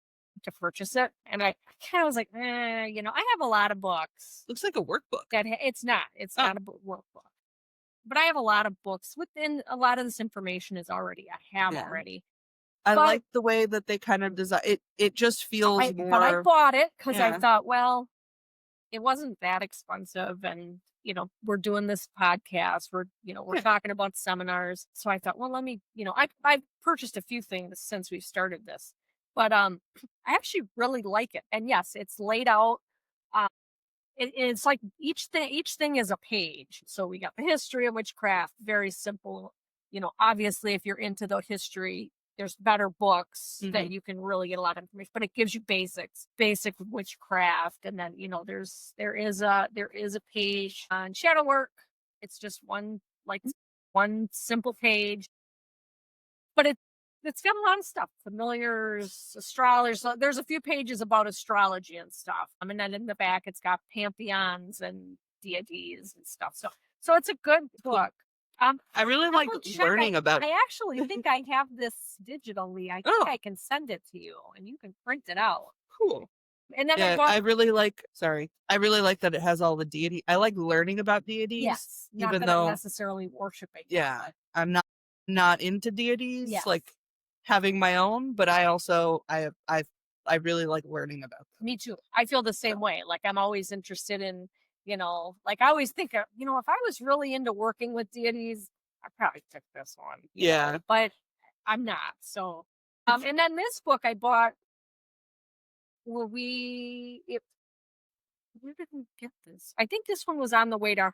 to purchase it. And I kind of was like, I have a lot of books Looks like a workbook. it's Oh, not a workbook, but I have a lot of books within a lot of this information is already, I have yeah. already. I But like the way that they kind of design it. It just feels I more bought it because I yeah, thought, well, it wasn't that expensive, and we're doing this podcast, we're yeah. talking about seminars, so I thought, well, let me, I've purchased a few things since we started this, but I actually really like it. And yes, it's laid out. It's like each thing is a page. So we got the history of witchcraft, very simple. Obviously, if you're into the history, there's better books that Mhm. you can really get a lot of information. But it gives you basic witchcraft, and then there is a page on shadow work. It's just one simple page, but it's got a lot of stuff, familiars, astrologers. So there's a few pages about astrology and stuff. And then in the back, it's got pantheons and deities and stuff. So it's a good Cool. book. I really like Double check. I learning about I actually think I have this digitally. I think oh, I can send it to you, and you can print it out. cool. And then I Yeah, bought I really like that it has all the deity I like learning about deities, yes, not even that I'm though necessarily worshiping them, yeah, but I'm not into deities, yes. like, having my own, but I also I really like learning about them. Me too. I feel the So, same way. Like I'm always interested in, like I always think, if I was really into working with deities, I probably took this one, yeah. but I'm not. So, and then this book I bought where where did we get this? I think this one was on the way to,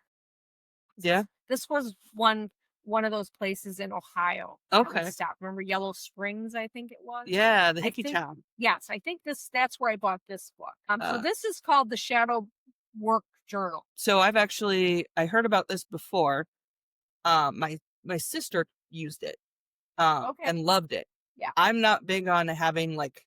Yeah? this was one. one of those places in Ohio that we Okay. stopped. Remember Yellow Springs, I think it was? Yeah, the I hippie think town. yes, I think that's where I bought this book. So Uh, this is called The Shadow Work Journal. so I heard about this before. My sister used it, Okay. and loved it. Yeah. I'm not big on having, like,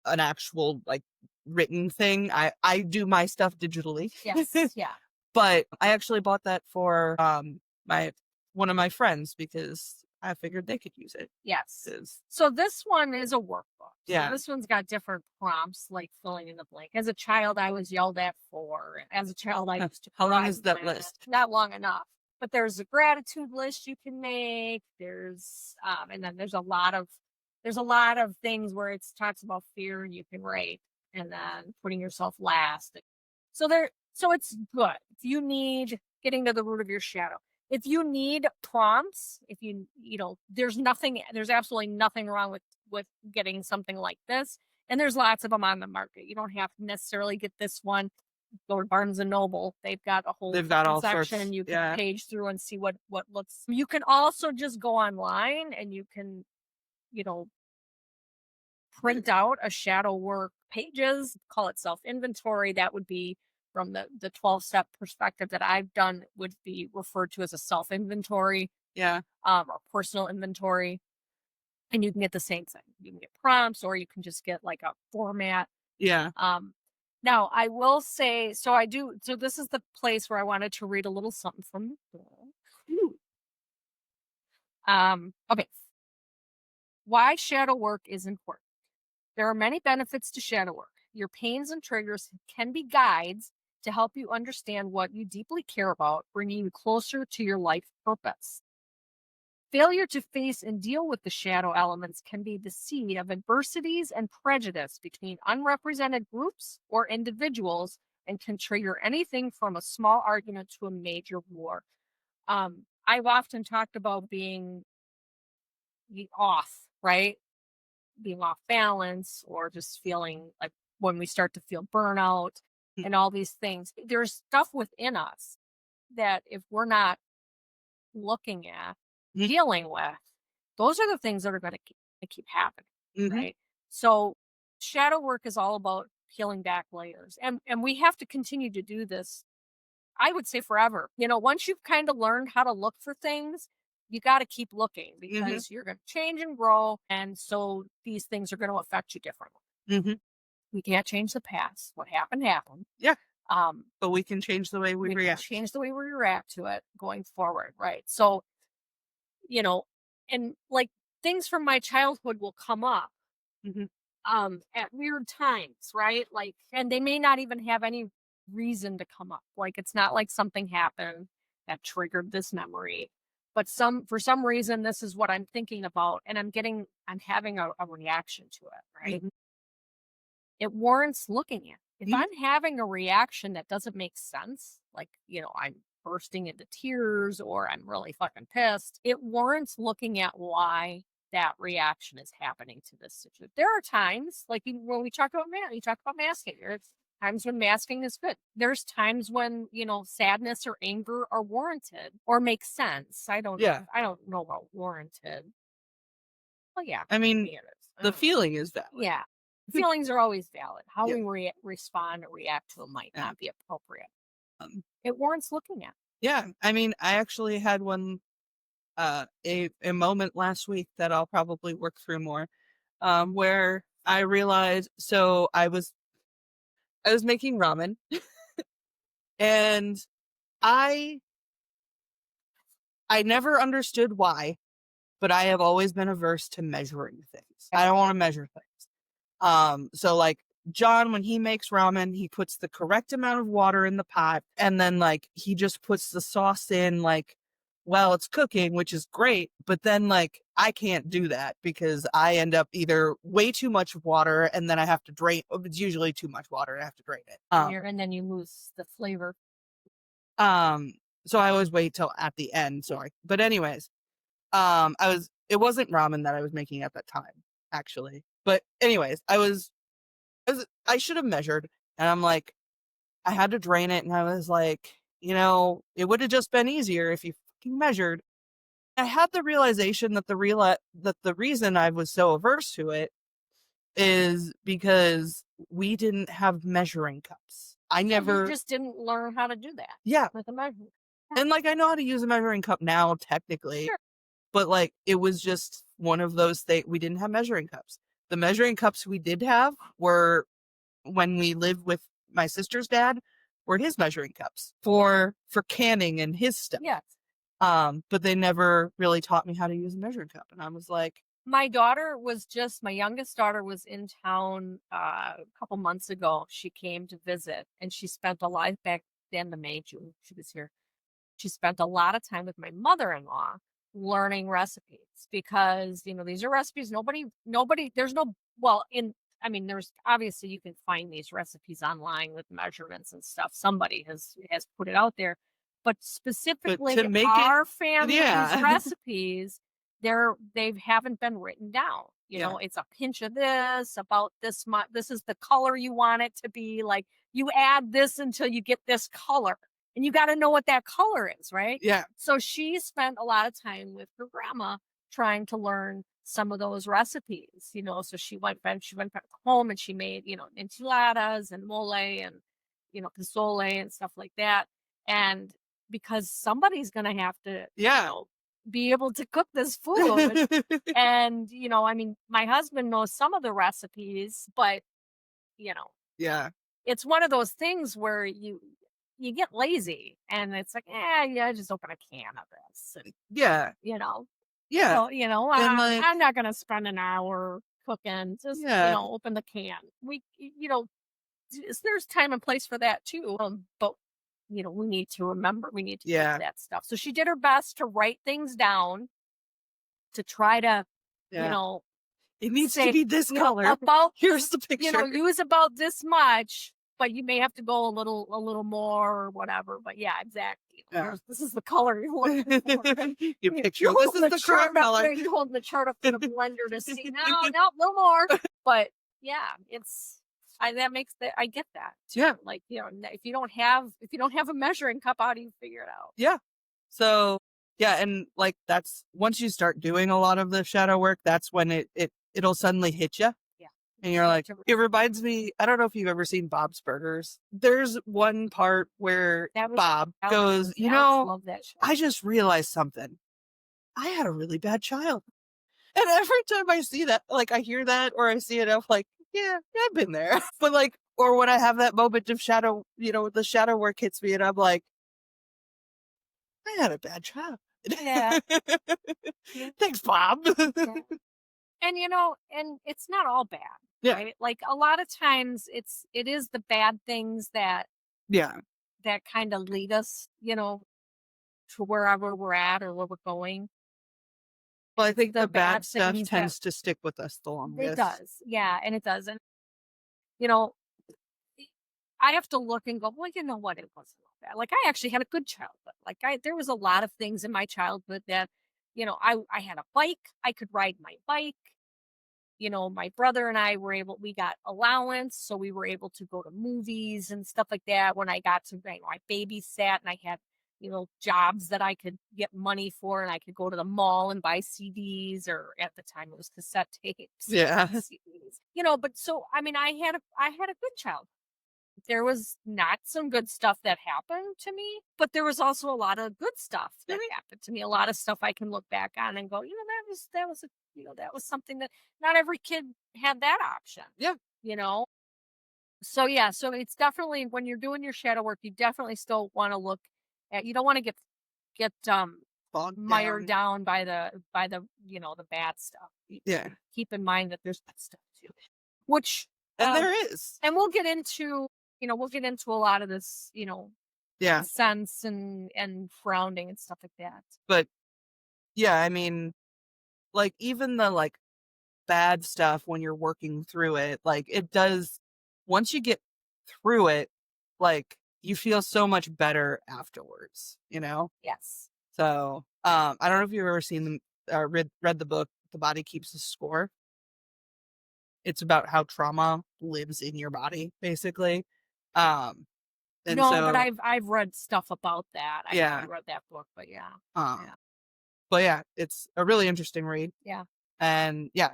an actual, like, written thing. I do my stuff digitally. Yes. Yeah. But I actually bought that for, my one of my friends because I figured they could use it. Yes. 'Cause So this one is a workbook. So yeah. this one's got different prompts like filling in the blank. As a child, I was yelled at for. As a child, I Huh. used to How long cry is that when list? not long enough. But there's a gratitude list you can make. There's and then there's a lot of things where it talks about fear you can write, and then putting yourself last. So it's good. If you need getting to the root of your shadow. If you need prompts, if there's absolutely nothing wrong with getting something like this. And there's lots of them on the market. You don't have to necessarily get this one. Go to Barnes and Noble. They've got a whole They've got all sorts. section you can Yeah. page through and see what looks. You can also just go online and you can, you know, print out a shadow work pages, call it self inventory. That would be from the 12-step perspective that I've done would be referred to as a self inventory, Yeah. or personal inventory. And you can get the same thing. You can get prompts or you can just get like a format. Yeah. Um, Now I will say, so this is the place where I wanted to read a little something from the book. Ooh. Okay. Why shadow work is important. There are many benefits to shadow work. Your pains and triggers can be guides to help you understand what you deeply care about, bringing you closer to your life purpose. Failure to face and deal with the shadow elements can be the seed of adversities and prejudice between unrepresented groups or individuals and can trigger anything from a small argument to a major war. I've often talked about being off, right? Being off balance or just feeling like when we start to feel burnout and all these things. There's stuff within us that if we're not looking at, Mhm. dealing with, those are the things that are going to keep happening, Mhm. right? So shadow work is all about peeling back layers. And we have to continue to do this, I would say forever. Once you've kind of learned how to look for things, you got to keep looking Mhm. because you're going to change and grow. And so these things are going to affect you differently. Mhm. We can't change the past. What happened, happened. Yeah. Um, But we can change the way we we can react. change the way we react to it going forward, right? So, you know, and like things from my childhood will come up Mhm. at weird times, right? Like, and they may not even have any reason to come up. Like, it's not like something happened that triggered this memory, but for some reason this is what I'm thinking about and I'm having a reaction to it, right? Mhm. It warrants looking at. If Mhm. I'm having a reaction that doesn't make sense, like, I'm bursting into tears or I'm really fucking pissed, it warrants looking at why that reaction is happening to this situation. There are times, like when we talk about you talk about masking. There's times when masking is good. There's times when, sadness or anger are warranted or make sense. Yeah. I don't know about warranted. Well, yeah, I mean, maybe it is. I the don't know. feeling is valid. Yeah. Feelings are always valid. How Yeah. we respond or react to them might Yeah. not be appropriate. Um, It warrants looking at. yeah. I mean, I actually had a moment last week that I'll probably work through more, where I realized, so I was making ramen, and I I never understood why, but I have always been averse to measuring things. I Okay. don't want to measure things. So like John, when he makes ramen, he puts the correct amount of water in the pot, and then like he just puts the sauce in like while it's cooking, which is great. But then like I can't do that because I end up either way too much water and then I have to drain. It's usually too much water. And I have to drain it. And then you lose the flavor. Um, so I always wait till at the end. Sorry, but anyways, it wasn't ramen that I was making at that time actually. But anyways, I should have measured, and I'm like, I had to drain it, and I was like, it would have just been easier if you fucking measured. I had the realization that the reason I was so averse to it is because we didn't have measuring cups. I Yeah, you never just didn't learn how to do that Yeah, with a measuring. Yeah, and, like, I know how to use a measuring cup now technically, sure. but, like, it was just one of those things. We didn't have measuring cups. The measuring cups we did have were when we lived with my sister's dad, were his measuring cups for canning and his stuff. Yes. But they never really taught me how to use a measuring cup, and I was like, My youngest daughter was in town a couple months ago. She came to visit and she spent a lot back the end of May, June. She was here. She spent a lot of time with my mother-in-law learning recipes because, these are recipes nobody there's no well, in I mean, there's obviously you can find these recipes online with measurements and stuff. Somebody has put it out there. But but specifically to make it our family's yeah. recipes, they haven't been written down. Yeah. It's a pinch of this, about this much. This is the color you want it to be. Like you add this until you get this color and you got to know what that color is, right? Yeah. So she spent a lot of time with her grandma trying to learn some of those recipes, so she went back home and she made, enchiladas and mole and, pozole and stuff like that. And because somebody's going to have to, Yeah. be able to cook this food. And, I mean, my husband knows some of the recipes, but, you know, Yeah. it's one of those things where you get lazy and it's like, yeah, just open a can of this. And, Yeah. you know, Yeah. so, And, like I'm not going to spend an hour cooking. Just, yeah. open the can. There's time and place for that too. But, we need to keep Yeah. that stuff. So she did her best to write things down to try to, you Yeah. know, It needs to say, be this color. about Here's the picture. use about this much, but you may have to go a little more or whatever. But yeah, exactly. Yeah. This is the color you're looking for. You picture this is the correct color. You're holding the chart up to the blender to see. No, a little more. But yeah, I get that too. Yeah. Like, if you don't have a measuring cup, how do you figure it out? Yeah. So, yeah, and, like, that's once you start doing a lot of the shadow work, that's when it'll suddenly hit you, Yeah. and you're like it reminds me. I don't know if you've ever seen Bob's Burgers. There's one part where That was Bob Alex. goes, Alex loved that show. I just realized something. I had a really bad child. And every time I see that, like, I hear that or I see it, I'm like, yeah, I've been there. But, like, or when I have that moment of shadow, the shadow work hits me and I'm like, I had a bad child. Yeah. Yeah. Thanks, Bob. Yeah. And it's not all bad, Yeah. right? Like a lot of times it is the bad things Yeah. that kind of lead us, to wherever we're at or where we're going. Well, I It's think the the bad bad stuff things that tends to stick with us the it longest. does. Yeah, and it does. And you know, I have to look and go, well, you know what? It wasn't all bad. Like I actually had a good childhood. Like there was a lot of things in my childhood that, I had a bike. I could ride my bike. My brother and we got allowance, so we were able to go to movies and stuff like that. When I got to, I babysat and I had, jobs that I could get money for, and I could go to the mall and buy CDs, or at the time it was cassette tapes, Yeah. CDs. But so I mean, I had a good childhood. There was not some good stuff that happened to me, but there was also a lot of good stuff that Mhm. happened to me. A lot of stuff I can look back on and go, that was something that not every kid had that option, Yeah. you know? So yeah, so it's definitely when you're doing your shadow work, you definitely still want to look at, you don't want to get Bogged mired down. down by the the bad stuff. Yeah. Keep in mind that there's good stuff too. Which And um there is. and we'll get into a lot of this, Yeah. sense and frowning and stuff like that. But yeah, I mean, like, even the, like, bad stuff when you're working through it, like, it does once you get through it, like, you feel so much better afterwards, you know? Yes. So, I don't know if you've ever seen them read the book, The Body Keeps the Score. It's about how trauma lives in your body, basically. Um, and No, but so I've read stuff about that. I yeah, haven't read that book, but yeah. um, Yeah. But yeah, it's a really interesting read. Yeah. And yeah,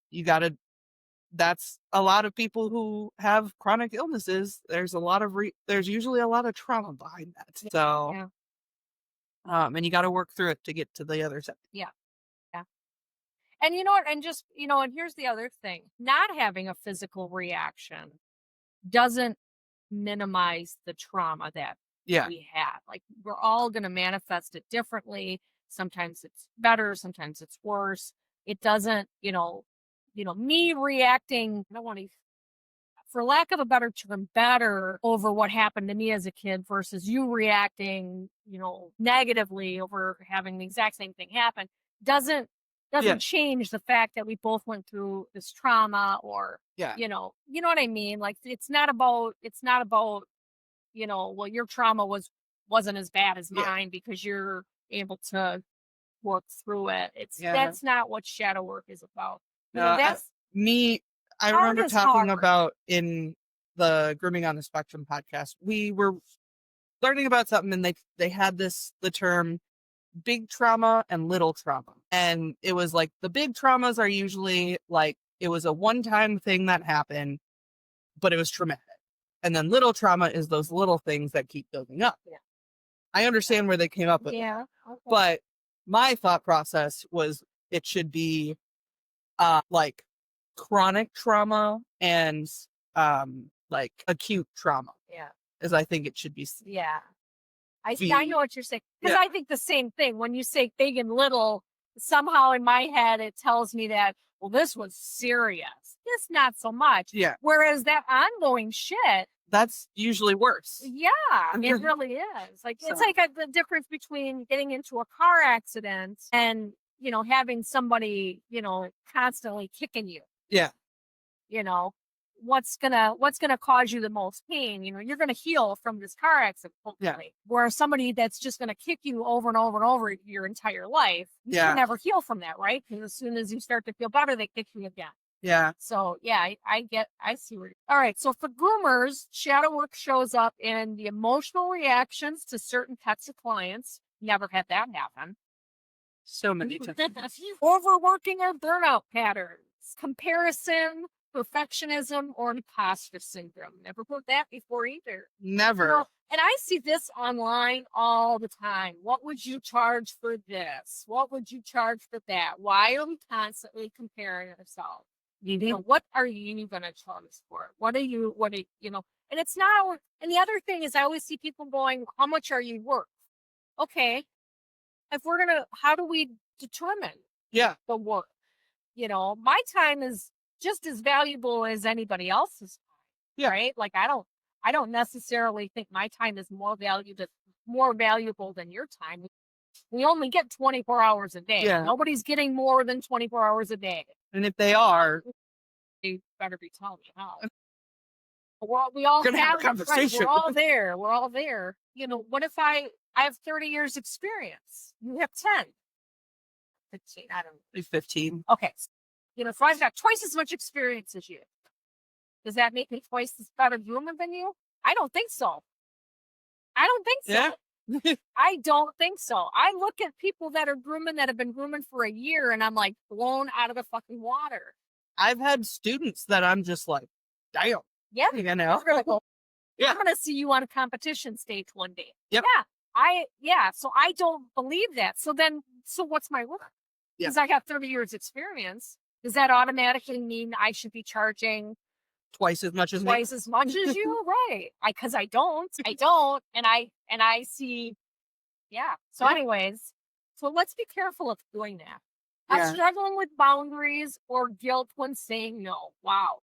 you gotta, that's a lot of people who have chronic illnesses. There's there's usually a lot of trauma behind that. Yeah. So, Yeah. and you got to work through it to get to the other side. Yeah. Yeah. And you know what? And just, and here's the other thing, not having a physical reaction doesn't minimize the trauma that Yeah. we had. Like, we're all going to manifest it differently. Sometimes it's better, sometimes it's worse. It doesn't, me reacting, I don't want to, for lack of a better term, better over what happened to me as a kid versus you reacting, negatively over having the exact same thing happen doesn't Yeah. change the fact that we both went through this trauma, or Yeah. you know what I mean? Like, it's not about well, your trauma wasn't as bad as Yeah. mine because you're able to work through it. Yeah. That's not what shadow work is about. That's I hard remember as talking hard. about in the Grooming on the Spectrum podcast, we were learning about something, and they had the term big trauma and little trauma. And it was like, the big traumas are usually like, it was a one-time thing that happened, but it was traumatic. And then little trauma is those little things that keep building up. Yeah. I understand where they came up with it. Yeah. Okay. But my thought process was, it should be like chronic trauma and like acute trauma. Yeah. As I think it should be. Yeah. I be. know what you're saying. Because Yeah. I think the same thing. When you say big and little, somehow in my head it tells me that, well, this was serious. This not so much. Yeah. Whereas that ongoing shit, that's usually worse. yeah, it really is. Like, it's like the difference between getting into a car accident and, having somebody, constantly kicking you. Yeah. What's gonna cause you the most pain? You're gonna heal from this car accident, hopefully. Yeah. Whereas somebody that's just gonna kick you over and over and over your entire life, you Yeah. can never heal from that, right? Because as soon as you start to feel better, they kick you again. Yeah. So yeah, I see where. All right. So for groomers, shadow work shows up in the emotional reactions to certain pets of clients. Never had that happen. So many times. Overworking or burnout patterns, comparison, perfectionism, or imposter syndrome. Never heard that before either. Never. And I see this online all the time. What would you charge for this? What would you charge for that? Why are we constantly comparing ourselves? What are you going to charge for? And it's not, and the other thing is, I always see people going, how much are you worth? Okay. How do we determine the worth? My time is just as valuable as anybody else's time. Yeah. Right? Like, I don't necessarily think my time is more valuable than your time. We only get 24 hours a day. Yeah. Nobody's getting more than 24 hours a day. And if they are, they better be telling me how. We all have a conversation. Right, we're all there. What if I have 30 years experience? You have 10. 15, I don't know. 15. Okay. So I've got twice as much experience as you. Does that make me twice as better groomer than you? I don't think so. Yeah. I don't think so. I look at people that are grooming that have been grooming for a year, and I'm like blown out of the fucking water. I've had students that I'm just like, damn. Yeah. You know? We're like, well, yeah. I'm going to see you on a competition stage one day. Yep. Yeah. So I don't believe that. So what's my worth? Because I got 30 years experience. Does that automatically mean I should be charging twice as much as you? Right. Because I don't. And I see. Yeah. So anyways, so let's be careful of doing that. I'm struggling with boundaries or guilt when saying no. Wow.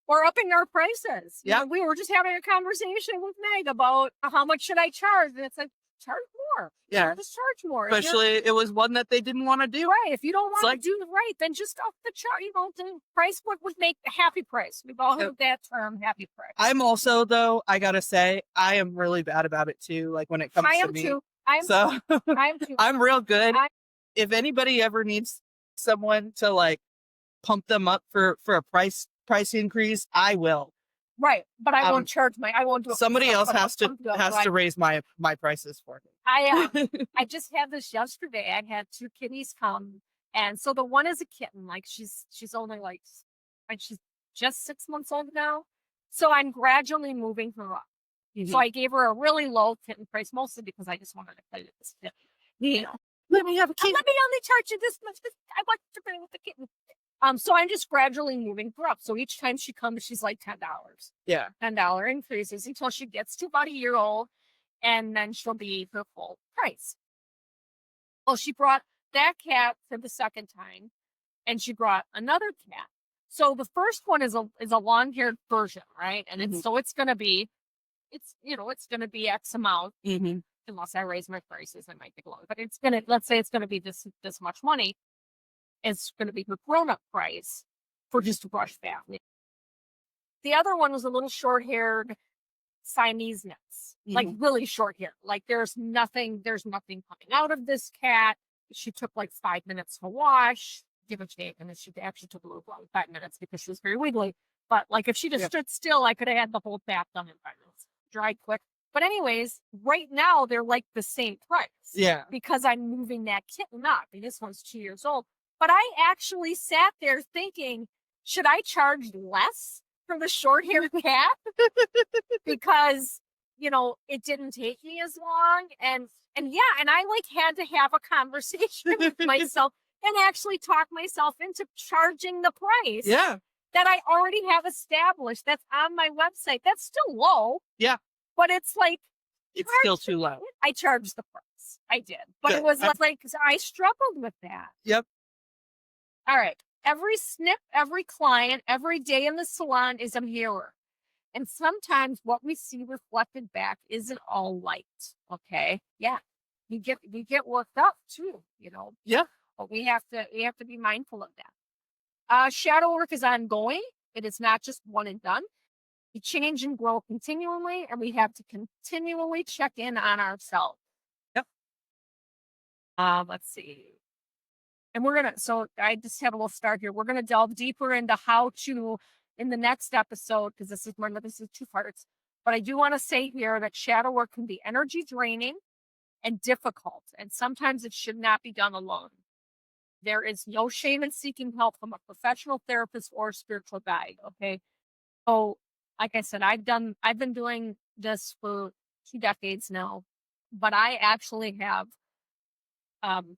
Or upping our prices. Yeah. We were just having a conversation with Meg about how much should I charge, and it's like, charge more. Yeah. Just charge more. Especially it was one that they didn't want to do. Right. If you don't want to do it right, then just up the charge. The price would make a happy price. We've all heard that term, happy price. I'm also, though, I gotta say, I am really bad about it too. Like when it comes to me. I am too. I'm real good. If anybody ever needs someone to like pump them up for a price increase, I will. Right, but I Um, won't I won't do it for somebody else someone has else to to do it, has right? to raise my prices for I, me. I just had this yesterday. I had 2 kitties come, and so the one is a kitten, like, she's only, like, she's just 6 months old now, so I'm gradually moving her up. So Mhm. I gave her a really low kitten price, mostly because I just wanted to play with this kitten, you Yeah. know? Let me have a kitten. Let me only charge you this much, this I want to play with the kitten." So I'm just gradually moving her up, so each time she comes, she's like $10. Yeah. $10 increases until she gets to about a year old, and then she'll be her full price. Well, she brought that cat for the second time, and she brought another cat. So the first one is a long-haired version, right? And Mhm. it's gonna be it's gonna be X amount, Mhm. unless I raise my prices, I might take a longer. But it's gonna let's say it's gonna be this much money. It's gonna be her grown-up price for just a brush bath. The other one was a little short-haired Siamese knits, like Mhm. really short hair. Like there's nothing coming out of this cat. She took like 5 minutes to wash, give or take, and then she actually took a little long 5 minutes because she was very wiggly. But like if she just Yeah. stood still, I could have had the whole bath done in 5 minutes, dried quick. But anyways, right now they're like the same price Yeah. because I'm moving that kitten up. And this one's 2 years old. But I actually sat there thinking, should I charge less for the short haired cat? Because it didn't take me as long, and yeah, and I like had to have a conversation with myself and actually talk myself into charging the price Yeah. that I already have established that's on my website. That's still low, Yeah. but it's like It's still charged too low. I charged the price. I did. But it Good. was like I struggled with that. Yep. All right. Every snip, every client, every day in the salon is a mirror. And sometimes what we see reflected back isn't all light. Okay. Yeah. We get worked up too. Yeah. But we have to be mindful of that. Shadow work is ongoing. It is not just one and done. We change and grow continually, and we have to continually check in on ourselves. Yep. Let's see. And so I just have a little start here. We're gonna delve deeper into how to in the next episode, because this is two parts. But I do want to say here that shadow work can be energy draining and difficult, and sometimes it should not be done alone. There is no shame in seeking help from a professional therapist or spiritual guide. Okay. So, like I said, I've been doing this for 2 decades now, but I actually have um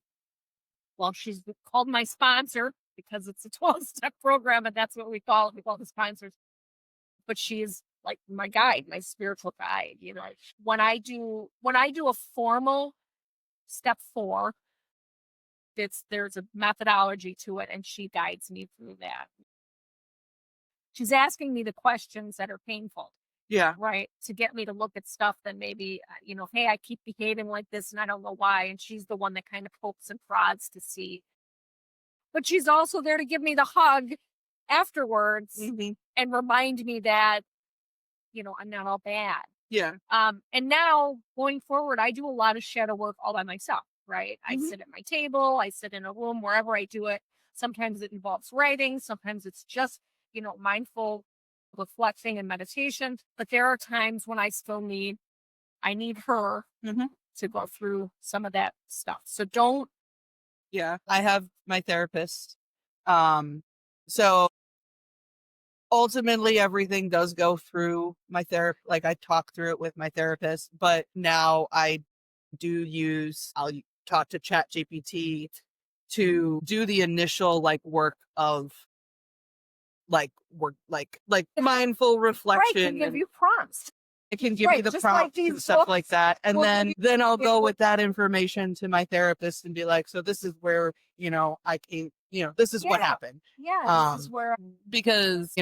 well, she's called my sponsor because it's a 12-step program, and that's what we call it. We call it the sponsors. But she's like my guide, my spiritual guide. When I do a formal step 4, there's a methodology to it, and she guides me through that. She's asking me the questions that are painful, Yeah. right? To get me to look at stuff that maybe, hey, I keep behaving like this and I don't know why. And she's the one that kind of pokes and prods to see. But she's also there to give me the hug afterwards Mhm. and remind me that, I'm not all bad. Yeah. And now going forward, I do a lot of shadow work all by myself, right? I Mhm. sit at my table, I sit in a room, wherever I do it. Sometimes it involves writing, sometimes it's just, mindful reflecting and meditation. But there are times when I need her Mhm. to go through some of that stuff. So don't, Yeah. I have my therapist. So ultimately everything does go through my therapist. Like I talk through it with my therapist, but now I'll talk to Chat GPT to do the initial like work of like mindful right, can reflection, give and you prompts. it can give me Right, the just like prompts and these stuff like books that. And will give you then I'll it go will with that information to my therapist and be like, so this is where, I came, this is what yeah, happened. yeah, this is where Because,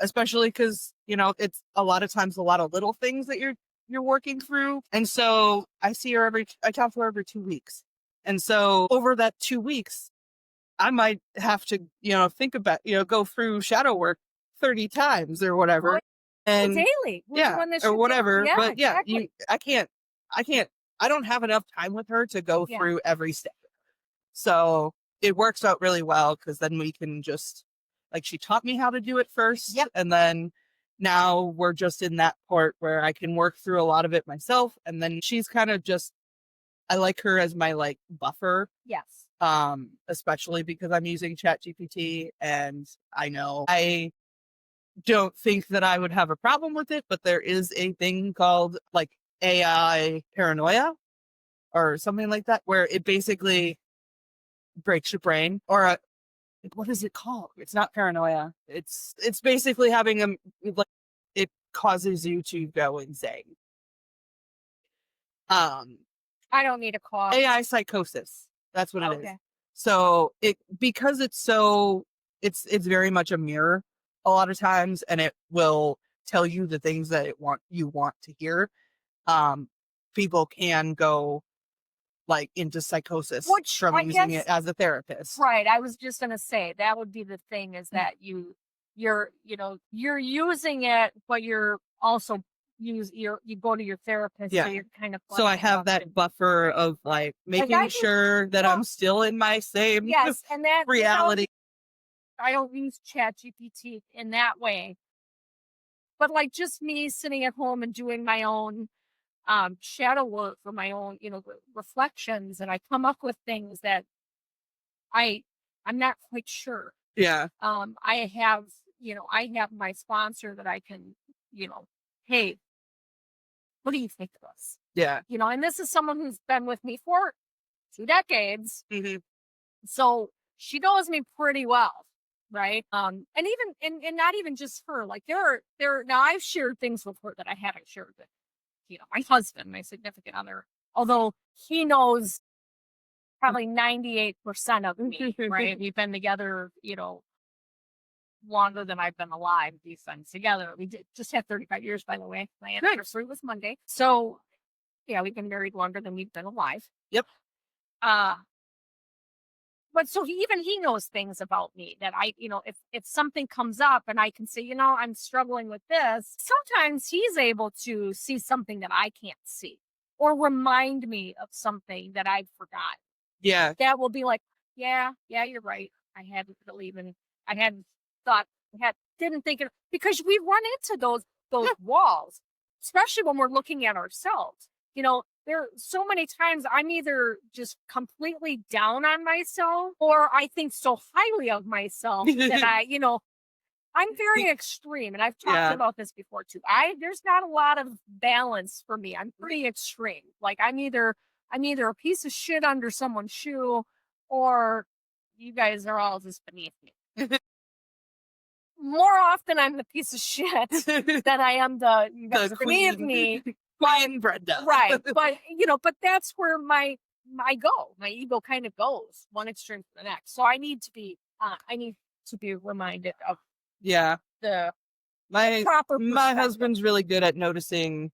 especially because, it's a lot of times a lot of little things that you're working through. And so I talk to her every 2 weeks. And so over that 2 weeks, I might have to, think about, go through shadow work 30 times or oh, whatever. And daily. We're yeah, doing this or shit whatever. yeah, But yeah, exactly. I can't, I don't have enough time with her to go Yeah. through every step. So it works out really well because then we can just, like, she taught me how to do it first. Yep. And then now we're just in that part where I can work through a lot of it myself. And then she's kind of just, I like her as my like buffer. Yes. Especially because I'm using ChatGPT and I know I don't think that I would have a problem with it, but there is a thing called like AI paranoia or something like that, where it basically breaks your brain or what is it called? It's not paranoia. It's basically having a like it causes you to go insane. Um, I don't need a cause. AI psychosis. That's what it is. Okay. So it because it's so it's very much a mirror a lot of times, and it will tell you the things that you want to hear. People can go like into psychosis Which from I using guess it as a therapist. right, I was just gonna say, that would be the thing is that you're using it, but you're also you go to your therapist, so Yeah. you're kind of So I flipping have flop it. that buffer of like Like, I making just sure that well, I'm still in my same yes, and that without reality. I don't use ChatGPT in that way, but, like, just me sitting at home and doing my own, shadow work for my own, reflections, and I come up with things that I I'm not quite sure. Yeah. I have my sponsor that I can, hey, what do you think of this? Yeah. And this is someone who's been with me for 2 decades. Hmm. So she knows me pretty well. Right. And even, and not even just her, like now I've shared things with her that I haven't shared with, my husband, my significant other, although he knows probably 98% of me, right? We've been together, longer than I've been alive. We've been together. We just had 35 years, by the way. My anniversary was Monday. So, yeah, we've been married longer than we've been alive. Yep. Uh, but so even he knows things about me that if something comes up and I can say, I'm struggling with this, sometimes he's able to see something that I can't see or remind me of something that I've forgotten. Yeah. That will be like, yeah, you're right. I hadn't thought, didn't think it because we run into those walls, especially when we're looking at ourselves. There are so many times I'm either just completely down on myself or I think so highly of myself that I'm very extreme. And I've talked Yeah. about this before too. There's not a lot of balance for me. I'm pretty extreme. Like I'm either a piece of shit under someone's shoe or you guys are all just beneath me. More often I'm the piece of shit than I am the you guys The are beneath queen, me. queen Brenda. Right. But that's where my ego kind of goes one extreme to the next. So I need to be reminded of Yeah. the My proper my perspective. husband's really good at noticing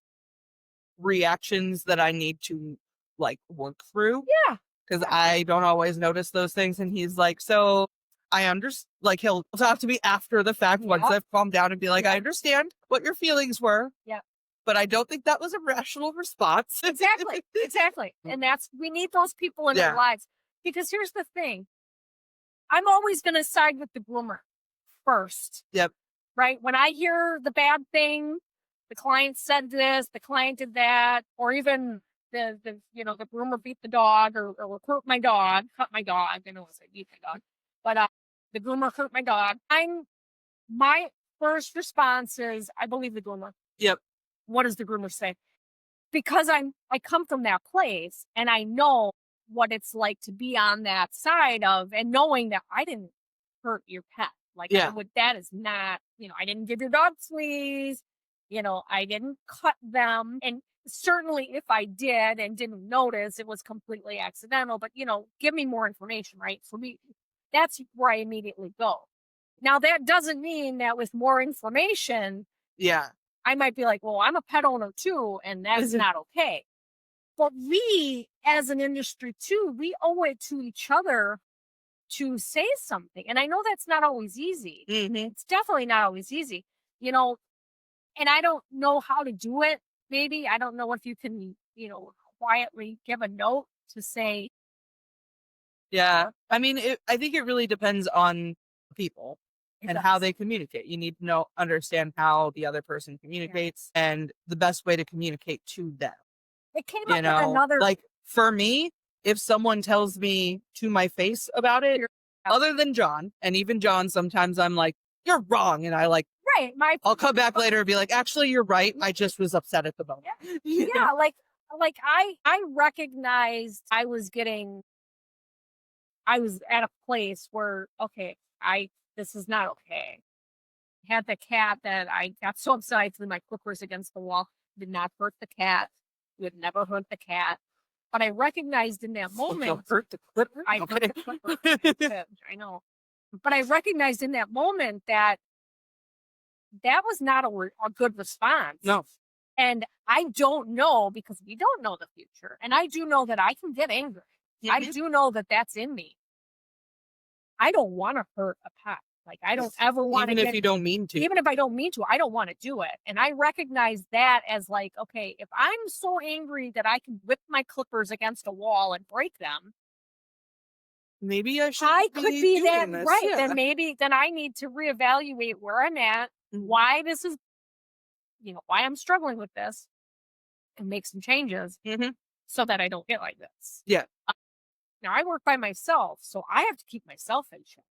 reactions that I need to like work through Yeah. because I don't always notice those things. And he's like, so I understand. Like he'll talk to me after the fact once Yep. I've calmed down and be like, I Yep. understand what your feelings were, Yep. but I don't think that was a rational response. Exactly. Exactly. And we need those people in our Yeah. lives. Because here's the thing. I'm always gonna side with the groomer first. Yep. Right? When I hear the bad thing, the client said this, the client did that, or even the groomer beat the dog or hurt my dog, cut my dog. I know I beat my dog, but the groomer hurt my dog. My first response is I believe the groomer. Yep. What does the groomer say? Because I come from that place and I know what it's like to be on that side of and knowing that I didn't hurt your pet. Like Yeah. that is not, I didn't give your dog fleas, I didn't cut them. And certainly if I did and didn't notice, it was completely accidental. But give me more information, right? For me, that's where I immediately go. Now that doesn't mean that with more information, Yeah. I might be like, well, I'm a pet owner too, and that's not okay. But we, as an industry too, we owe it to each other to say something. And I know that's not always easy. Mm-hmm. It's definitely not always easy, and I don't know how to do it. Maybe I don't know if you can, quietly give a note to say, Yeah. I mean, I think it really depends on people. and how they communicate. You need to understand how the other person communicates and the best way to communicate to them. It came up in another. Like for me, if someone tells me to my face about it, other than John, and even John, sometimes I'm like, you're wrong. And I like, right. I'll come back later and be like, actually, you're right. I just was upset at the moment. Yeah. Like I recognized I was at a place where, okay, this is not okay. Had the cat that I got so upset I threw my clippers against the wall. Did not hurt the cat. Would never hurt the cat. But I recognized in that moment. Hurt the clipper? I hurt the clipper. I know. But I recognized in that moment that was not a good response. No. And I don't know, because we don't know the future. And I do know that I can get angry. Mm-hmm. I do know that that's in me. I don't want to hurt a pet. Like, I don't ever want to. Even if you don't mean to. Even if I don't mean to, I don't want to do it. And I recognize that as like, okay, if I'm so angry that I can whip my clippers against a wall and break them, maybe I should. I could be that, this. right? Yeah. Then I need to reevaluate where I'm at, why this is, why I'm struggling with this, and make some changes so that I don't get like this. Yeah. Now I work by myself, so I have to keep myself in check.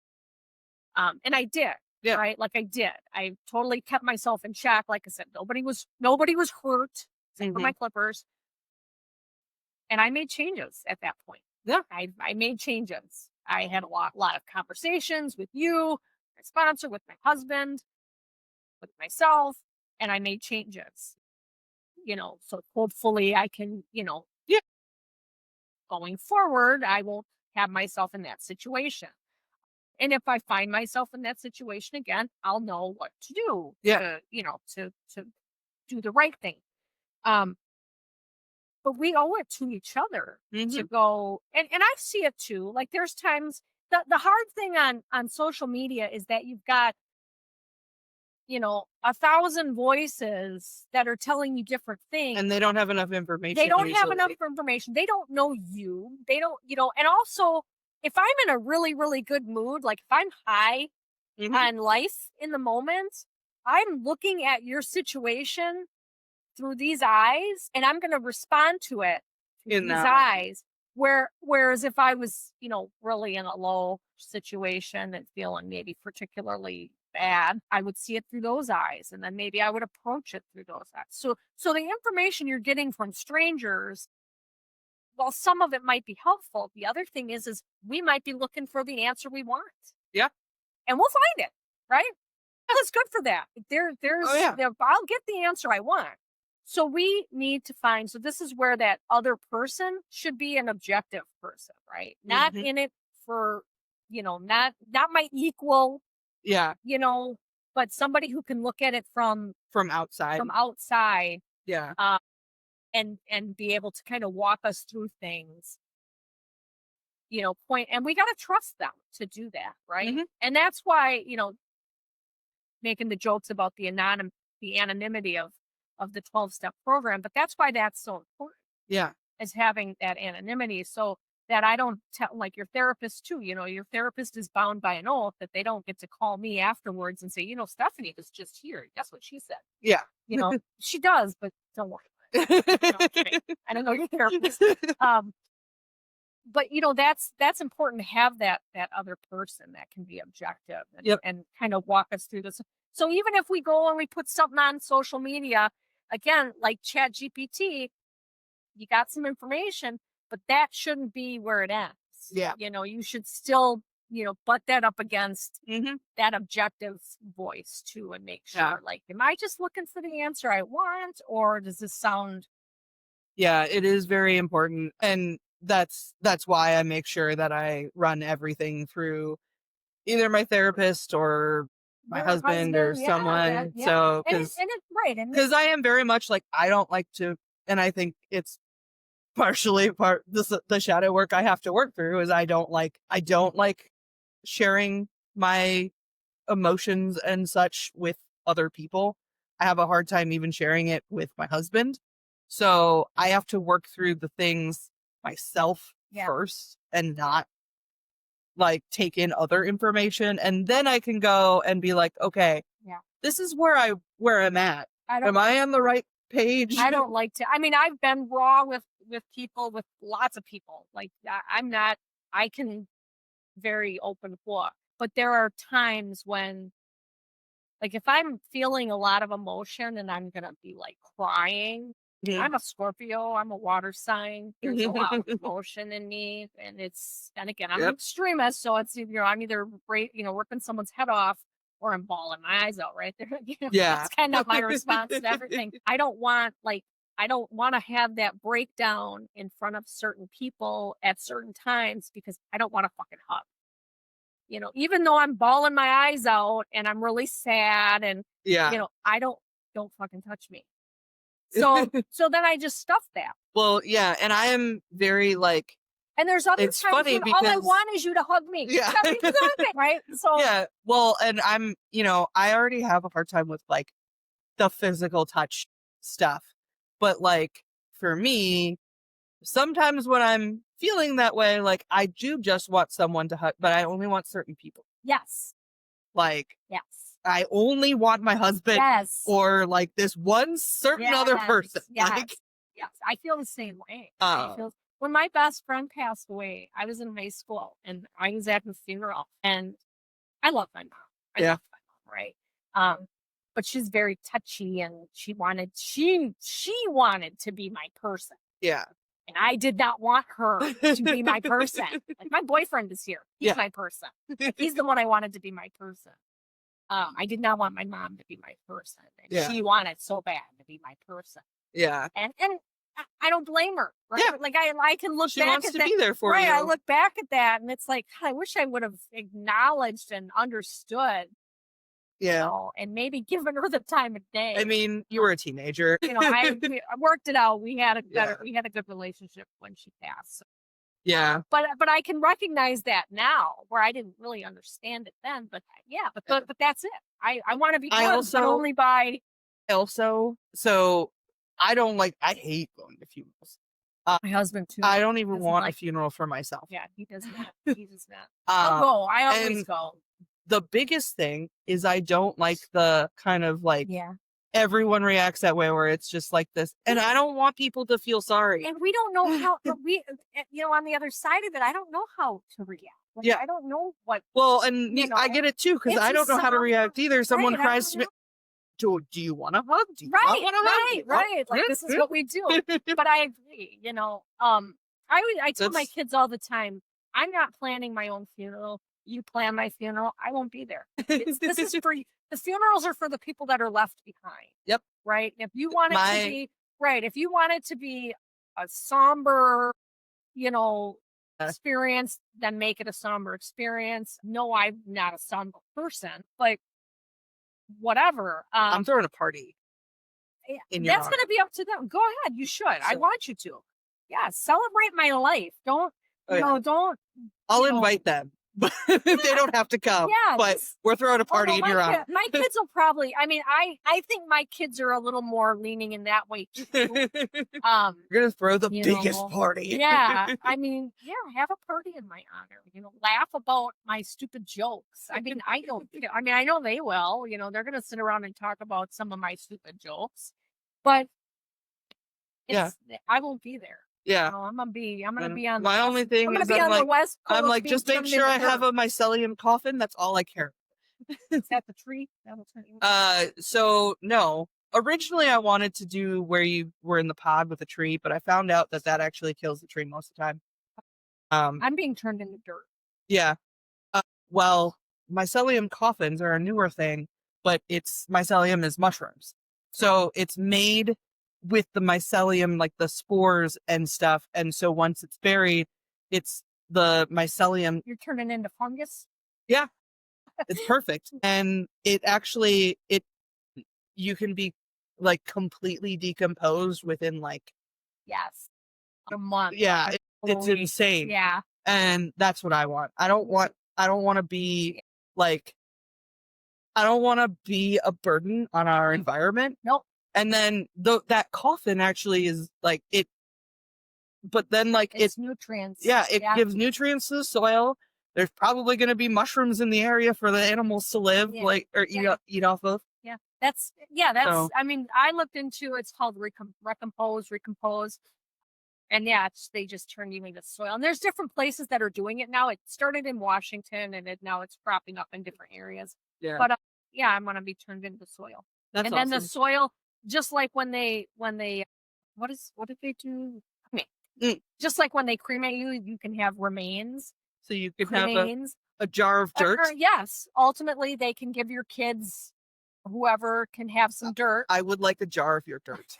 And I did. Yeah. Right. Like I did. I totally kept myself in check. Like I said, nobody was hurt except for my clippers. And I made changes at that point. Yeah. I made changes. I had a lot of conversations with you, my sponsor, with my husband, with myself, and I made changes. So hopefully I can, going forward, I won't have myself in that situation. And if I find myself in that situation again, I'll know what to do. Yeah. To do the right thing. But we owe it to each other to go, and I see it too. Like there's times the hard thing on social media is that you've got 1,000 voices that are telling you different things, and they don't have enough information. They don't have enough information. They don't know you. They don't, and also if I'm in a really, really good mood, like if I'm high on life in the moment, I'm looking at your situation through these eyes, and I'm going to respond to it through these eyes. Whereas if I was, really in a low situation and feeling maybe particularly bad, I would see it through those eyes, and then maybe I would approach it through those eyes. So the information you're getting from strangers, while some of it might be helpful, the other thing is we might be looking for the answer we want. Yeah. And we'll find it, right? That's good for that. I'll get the answer I want. So we need to find, so this is where that other person should be an objective person, right? Not in it for, not my equal. Yeah. But somebody who can look at it from outside. Yeah. And be able to kind of walk us through things, and we got to trust them to do that. Right. And that's why, making the jokes about the anonymity of the 12-step program, but that's why that's so important. Yeah. Is having that anonymity so that I don't tell, like your therapist too, your therapist is bound by an oath that they don't get to call me afterwards and say, Stephanie was just here. That's what she said. Yeah. She does, but don't worry about it. I don't know your therapist. But that's important to have that other person that can be objective and kind of walk us through this. So even if we go and we put something on social media, again, like Chat GPT, you got some information, but that shouldn't be where it ends. Yeah. You should still, butt that up against that objective voice too, and make sure, like, am I just looking for the answer I want, or does this sound? Yeah, it is very important. And that's why I make sure that I run everything through either my therapist or my husband or someone. So, because I am very much like, I don't like to, and I think it's partially the shadow work I have to work through is I don't like sharing my emotions and such with other people. I have a hard time even sharing it with my husband. So I have to work through the things myself first and not like take in other information, and then I can go and be like, okay, Yeah. this is where I'm at. Am don't I on the right page? I don't like to. I mean, I've been raw with people, with lots of people. Like I'm not. I can very open book, but there are times when, like, if I'm feeling a lot of emotion and I'm gonna be like crying. Mhm. I'm a Scorpio. I'm a water sign. There's a lot of emotion in me, and again, I'm an Yep. extremist, so it's either I'm either ripping someone's head off, or I'm bawling my eyes out right there. Yeah. That's kind of my response to everything. I don't want to have that breakdown in front of certain people at certain times, because I don't want to fucking hug. Even though I'm bawling my eyes out and I'm really sad, and Yeah. I don't fucking touch me. So then I just stuff that. Well, yeah, and I am very like, And there's other it's times funny when all I because want is you to hug me. yeah. Tell me to hug me, right? So Yeah. Well, and I'm, I already have a hard time with like the physical touch stuff. But like for me, sometimes when I'm feeling that way, like I do just want someone to hug, but I only want certain people. yes, Like yes, I only want my husband yes, or like this one certain other person. yes, Like, yes. I feel the same way. uh, When my best friend passed away, I was in high school and I was at his funeral, and I love my mom. I yeah, love my mom, right? But she's very touchy, and she wanted to be my person. yeah, And I did not want her to be my person. Like, my boyfriend is here. He's yeah, my person. Like, he's the one I wanted to be my person. I did not want my mom to be my person. And yeah, she wanted so bad to be my person. yeah. And I don't blame her. Right? Yeah. Like, I can look She back wants at to that. be there for right. you. I look back at that, and it's like, God, I wish I would have acknowledged and understood. Yeah. And maybe given her the time of day. I mean, you were a teenager. I worked it out. We had a Yeah. we had a good relationship when she passed. So. Yeah. But I can recognize that now, where I didn't really understand it then. But yeah, but that's it. I want to be hugged, but only by. So I don't I hate going to funerals. My husband too. I don't even want like a funeral for myself. Yeah, he does not. He does not. I'll go. I always go. The biggest thing is I don't like the kind of like Yeah. everyone reacts that way where it's just like this, and I don't want people to feel sorry. And we don't know how on the other side of it, I don't know how to react. Like, Yeah. I don't know what. Well, and I get it too, because I don't know how to react either. Someone Right, cries to me, do you want to hug? Do you Right, not want to hug? right. Like, this is what we do. But I agree, I tell my kids all the time, I'm not planning my own funeral. You plan my funeral, I won't be there. This is for you. The funerals are for the people that are left behind. Yep. Right. If you want it to be if you want it to be a somber, experience, then make it a somber experience. No, I'm not a somber person, but whatever. I'm throwing a party. That's going to be up to them. Go ahead. You should. I want you to. Yeah. Celebrate my life. Don't, don't. I'll invite them, but they don't have to come. Yeah. But we're throwing a party and you're on. My kids will probably, I think my kids are a little more leaning in that way too. We're going to throw the biggest party. Yeah. Have a party in my honor, laugh about my stupid jokes. I know they will, they're going to sit around and talk about some of my stupid jokes, but I won't be there. Yeah. I'm gonna be on my only thing is the West Coast. I'm like, just make sure I have a mycelium coffin. That's all I care. Is that the tree? So no. Originally I wanted to do where you were in the pod with a tree, but I found out that actually kills the tree most of the time. I'm being turned into dirt. Yeah. Well, mycelium coffins are a newer thing, but mycelium is mushrooms. So it's made with the mycelium, like the spores and stuff. And so once it's buried, it's the mycelium. You're turning into fungus? Yeah. It's perfect. And it actually, you can be like completely decomposed within yes, a month. Yeah. It's insane. Yeah. And that's what I want. I don't want to be I don't want to be a burden on our environment. Nope. And then that coffin actually is but then it's nutrients. Yeah, it gives nutrients to the soil. there's probably going to be mushrooms in the area for the animals to live, Yeah. like, or eat off of. Yeah. That's, So, I mean, I looked into, it's called recompose. And yeah, they just turn you into soil. And there's different places that are doing it now. It started in Washington and now it's cropping up in different areas. yeah, But yeah, I'm going to be turned into soil. that's And then the awesome. soil, just like when they, what did they do? I mean, Mm. just like when they cremate you, you can have remains. So you could have Cremains. a jar of dirt. Yes. Ultimately, they can give your kids, whoever can have some dirt. I would like a jar of your dirt.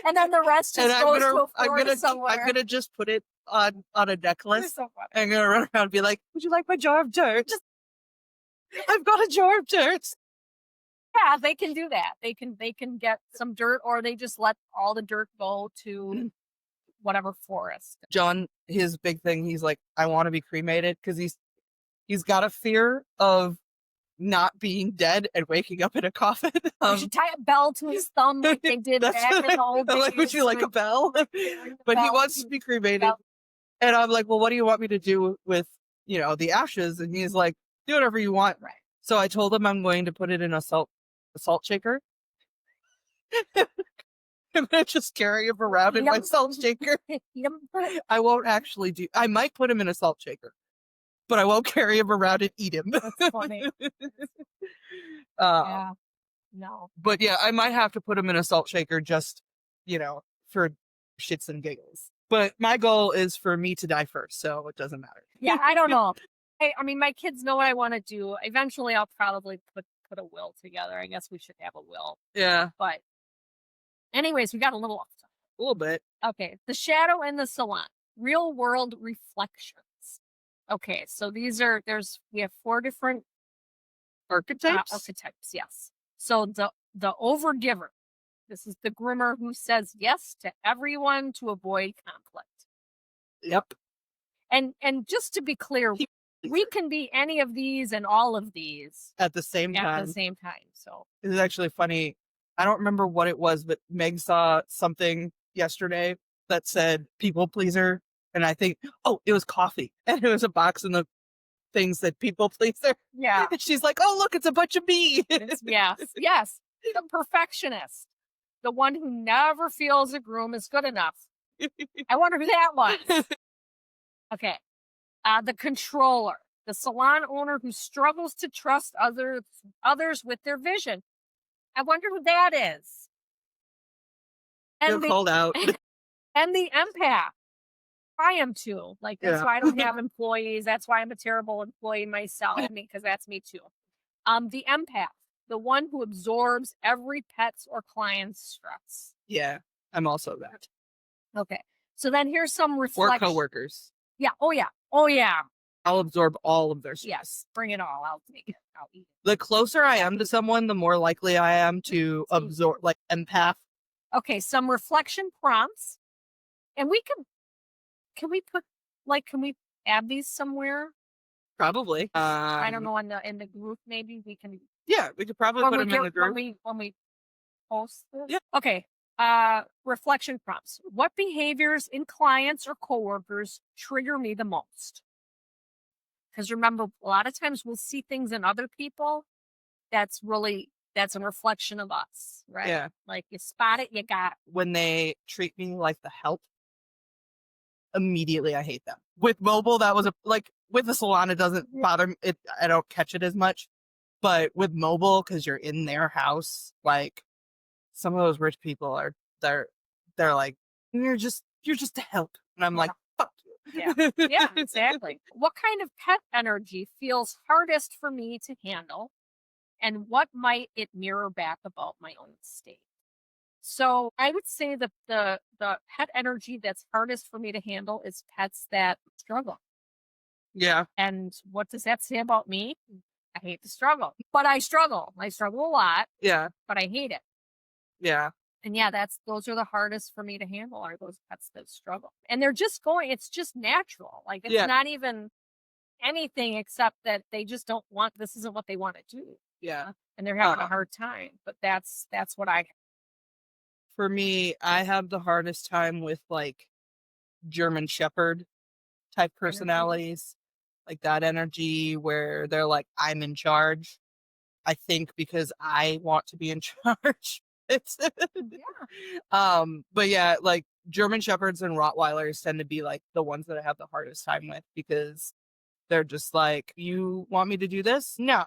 And then the rest just goes to a Florida somewhere. I'm gonna just put it on a necklace. So funny. I'm gonna run around and be like, "Would you like my jar of dirt? I've got a jar of dirt." Yeah, they can do that. They can get some dirt, or they just let all the dirt go to whatever forest. John, his big thing, he's like, I want to be cremated because he's got a fear of not being dead and waking up in a coffin. You should tie a bell to his thumb like they did back in the old days. Like, would you like a bell? But he wants to be cremated. And I'm like, well, what do you want me to do with, the ashes? And he's like, do whatever you want. Right. So I told him I'm going to put it in a salt shaker. I'm going to just carry him around in my salt shaker. I won't actually I might put him in a salt shaker, but I won't carry him around and eat him. That's funny. Yeah. No. But yeah, I might have to put him in a salt shaker just, for shits and giggles. But my goal is for me to die first, so it doesn't matter. Yeah, I don't know. I mean, my kids know what I want to do. Eventually, I'll probably put a will together. I guess we should have a will. Yeah. But anyways, we got a little off topic. A little bit. Okay. The shadow and the salon. Real world reflections. Okay. So we have 4 different archetypes. Yes. So the overgiver. This is the groomer who says yes to everyone to avoid conflict. Yep. And just to be clear, we can be any of these and all of these at the same time. So it's actually funny. I don't remember what it was, but Meg saw something yesterday that said people pleaser. And I think, it was coffee. And it was a box in the things that people pleaser. Yeah. And she's like, oh, look, it's a bunch of me. Yes. The perfectionist. The one who never feels a groom is good enough. I wonder who that was. Okay. The controller. The salon owner who struggles to trust others with their vision. I wonder who that is. And called out. And the empath. I am too. Like, that's why I don't have employees. That's why I'm a terrible employee myself. Because that's me too. The empath. The one who absorbs every pet's or client's stress. Yeah, I'm also that. Okay. So then here's some reflection. Or coworkers. Yeah. Oh, yeah. I'll absorb all of their stress. Yes. Bring it all. I'll take it. I'll eat it. The closer I am to someone, the more likely I am to absorb, like empath. Okay. Some reflection prompts. And can we add these somewhere? Probably. I don't know, in the group, maybe we can. Yeah, we could probably put them in the group. When we post this. Yeah. Okay. Reflection prompts. What behaviors in clients or coworkers trigger me the most? Because remember, a lot of times we'll see things in other people that's a reflection of us, right? Yeah. Like, you spot it, you got it. When they treat me like the help, immediately I hate them. With mobile, that was with the salon, it doesn't bother it. I don't catch it as much. But with mobile, because you're in their house, like some of those rich people they're like, you're just a help. And I'm like, fuck you. Yeah, exactly. What kind of pet energy feels hardest for me to handle? And what might it mirror back about my own state? So I would say that the pet energy that's hardest for me to handle is pets that struggle. Yeah. And what does that say about me? I hate to struggle, but I struggle. I struggle a lot. Yeah. But I hate it. Yeah. And yeah, those are the hardest for me to handle, are those pets that struggle. And they're just it's just natural. Like, it's not even anything except that they just don't want, this isn't what they want to do. Yeah. And they're having a hard time. But that's what for me, I have the hardest time with like German Shepherd type personalities. like that energy where they're like, I'm in charge. I think because I want to be in charge. It's Yeah. but yeah, like German Shepherds and Rottweilers tend to be like the ones that I have the hardest time with because they're just like, you want me to do this? No.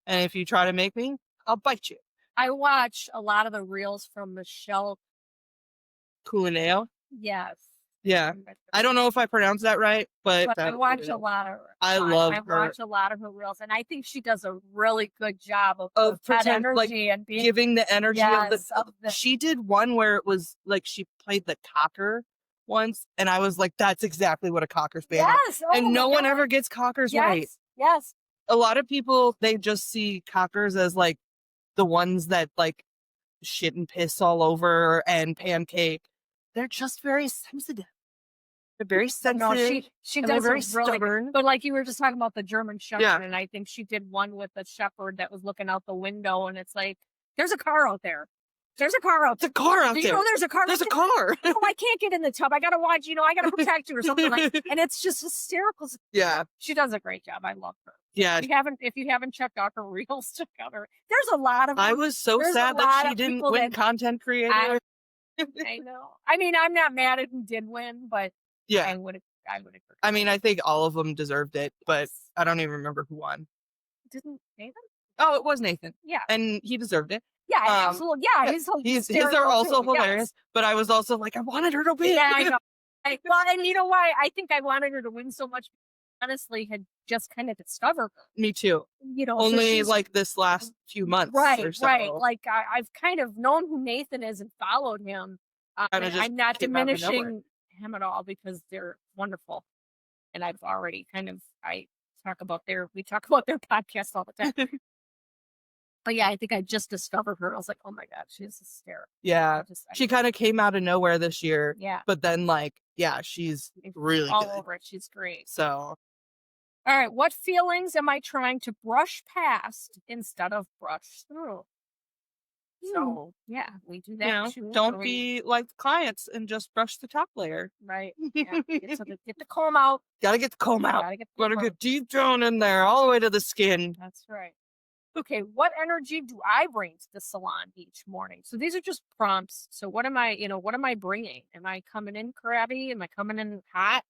And if you try to make me, I'll bite you. I watch a lot of the reels from Michelle. Culineo. Yes. Yeah. I don't know if I pronounced that right, but But I that's what watch it a is. lot of I I love her. watch a lot of her reels, and I think she does a really good job of Of that pretend like energy and being giving the energy of the yes, of the she did one where it was like she played the cocker once, and I was like, that's exactly what a cocker's being like. yes, oh And my no one god. ever gets cockers right. Yes, yes. A lot of people, they just see cockers as like the ones that like shit and piss all over and pancake. They're just very sensitive. They're very No, sensitive she and they're does a very really good stubborn. but like you were just talking about the German Yeah. Shepherd, and I think she did one with the shepherd that was looking out the window, and it's like, "There's a car out there. There's a car out There's there. a car out Do you there. know there's a car out There's a there? car. No, I can't get in the tub. I gotta watch, I gotta protect you," or something like and it's just hysterical. Yeah. She does a great job. I love her. Yeah. If you haven't checked out her reels, check out her. There's a lot of I them. was so There's a sad that lot she of didn't people win that content I creator. I know. I mean, I'm not mad at who did win, but Yeah. I would agree. I mean, I think all of them deserved it, but Yes. I don't even remember who won. Didn't Nathan? Oh, it was Nathan. Yeah. And he deserved it. Yeah, absolutely. Yeah, Yeah, he's his are hysterical also too. Yes. hilarious, but I was also like, I wanted her to win. Yeah, I know. Well, and you know why I think I wanted her to win so much? Honestly, had just kind of discovered her. Me too. So Only she's like this last few months right, or right. so. Like I've kind of known who Nathan is and followed him. Kinda just I'm not came out of nowhere. diminishing him at all because they're wonderful, and I've already kind of we talk about their podcast all the time. But yeah, I think I just discovered her. I was like, oh my god, she's hysterical. Yeah. I She kind of came out of nowhere this year, yeah, but then like, yeah, she's really all good. over it. She's great. So, All right, what feelings am I trying to brush past instead of brush through? So yeah, we do that too. don't be like the clients and just brush the top layer. Right. Yeah. Get the comb out. Gotta get the comb out. Gotta get the Gotta comb get out. deep down in there, all the way to the skin. That's right. Okay, what energy do I bring to the salon each morning? So these are just prompts. So what am I bringing? Am I coming in crabby? Am I coming in hot?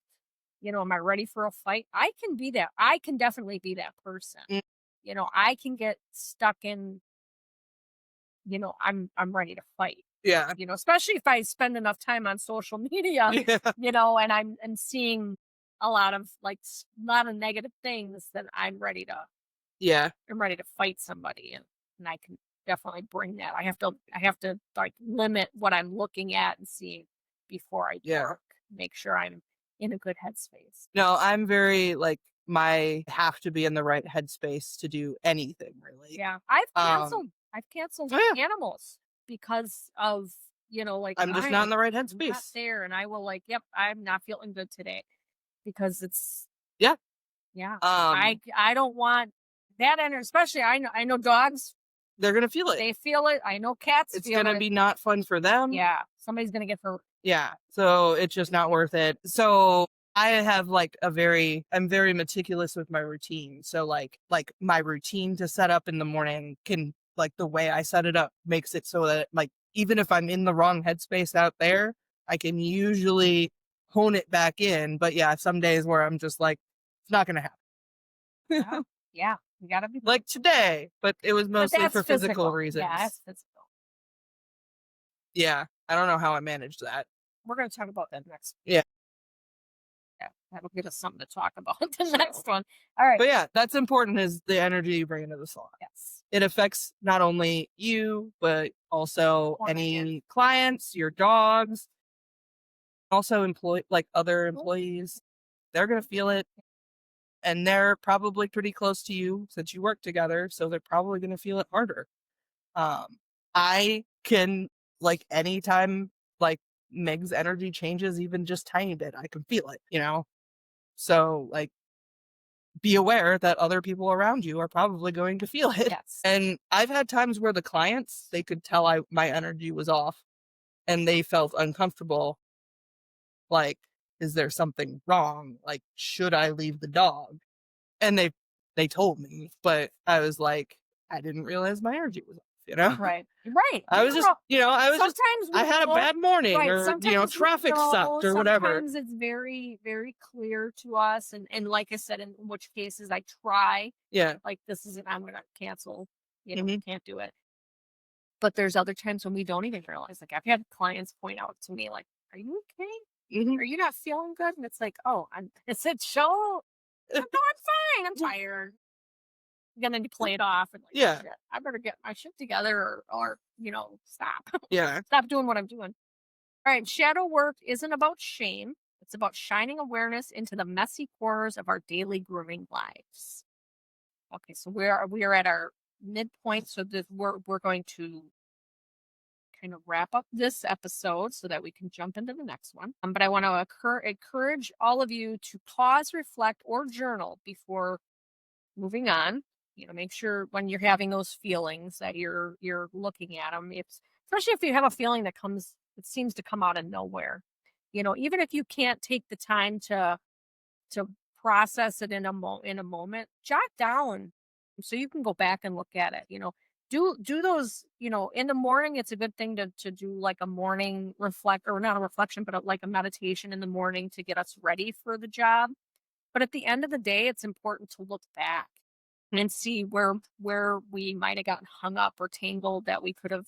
Am I ready for a fight? I can be that. I can definitely be that person. Mm. I can get stuck in, I'm ready to fight. Yeah. Especially if I spend enough time on social media, Yeah. and I'm seeing a lot of lot of negative things, then Yeah. I'm ready to fight somebody, and I can definitely bring that. I have to like limit what I'm looking at and seeing before I Yeah. talk. Make sure I'm in a good headspace. No, I'm very like my have to be in the right headspace to do anything really. Yeah, I've canceled Oh, yeah. animals because of like I'm just not in the right I'm not headspace. there, and I will like, yep, I'm not feeling good today because it's Yeah. yeah. Um, I don't want that energy, especially I know dogs, they're gonna feel it. they feel it. I know cats It's feel gonna it. be not fun for them. Yeah, somebody's gonna get hurt. Yeah. So it's just not worth it. So I have like I'm very meticulous with my routine. So like my routine to set up in the morning can like the way I set it up makes it so that like even if I'm in the wrong headspace out there, I can usually hone it back in. But yeah, some days where I'm just like, it's not gonna happen. Yeah, yeah, you gotta be Like today, but it was but mostly that's for physical reasons. Yeah, that's physical. Yeah. I don't know how I managed that. We're gonna talk about that next. Yeah. Yeah, that'll give us something to talk about the next one. All right. But yeah, that's important is the energy you bring into the salon. Yes. It affects not only you, but also Oh, any clients, your dogs, also other employees. They're going to feel it. And they're probably pretty close to you since you work together. So they're probably going to feel it harder. I can, like, anytime, like, Meg's energy changes even just tiny bit, I can feel it. So, like, be aware that other people around you are probably going to feel it. Yes. And I've had times where the clients, they could tell my energy was off and they felt uncomfortable. Like, is there something wrong? Like, should I leave the dog? And they told me, but I was like, I didn't realize my energy was off, you know? Right. Right. I was just, Sometimes I we had a know. bad morning Right. or, Sometimes we traffic know. sucked or whatever. Sometimes it's very, very clear to us. And like I said, in which cases I try, Yeah. like this isn't, I'm going to cancel, Mhm. can't do it. But there's other times when we don't even realize. Like I've had clients point out to me, like, "Are you okay? Mhm. Are you not feeling good?" And it's like, "Oh, I said, show. No, I'm fine. I'm tired." Gonna play it off and like, Yeah. shit, I better get my shit together or stop. Yeah. Stop doing what I'm doing. All right, shadow work isn't about shame. It's about shining awareness into the messy corners of our daily grooming lives. Okay, so we are at our midpoint, so we're going to kind of wrap up this episode so that we can jump into the next one. But I want to encourage all of you to pause, reflect, or journal before moving on. Make sure when you're having those feelings that you're looking at them. It's especially if you have a feeling it seems to come out of nowhere. Even if you can't take the time to process it in a moment, jot down so you can go back and look at it. Do those. In the morning. It's a good thing to do like a morning reflect, or not a reflection, but like a meditation in the morning to get us ready for the job. But at the end of the day, it's important to look back and see where we might have gotten hung up or tangled, that we could have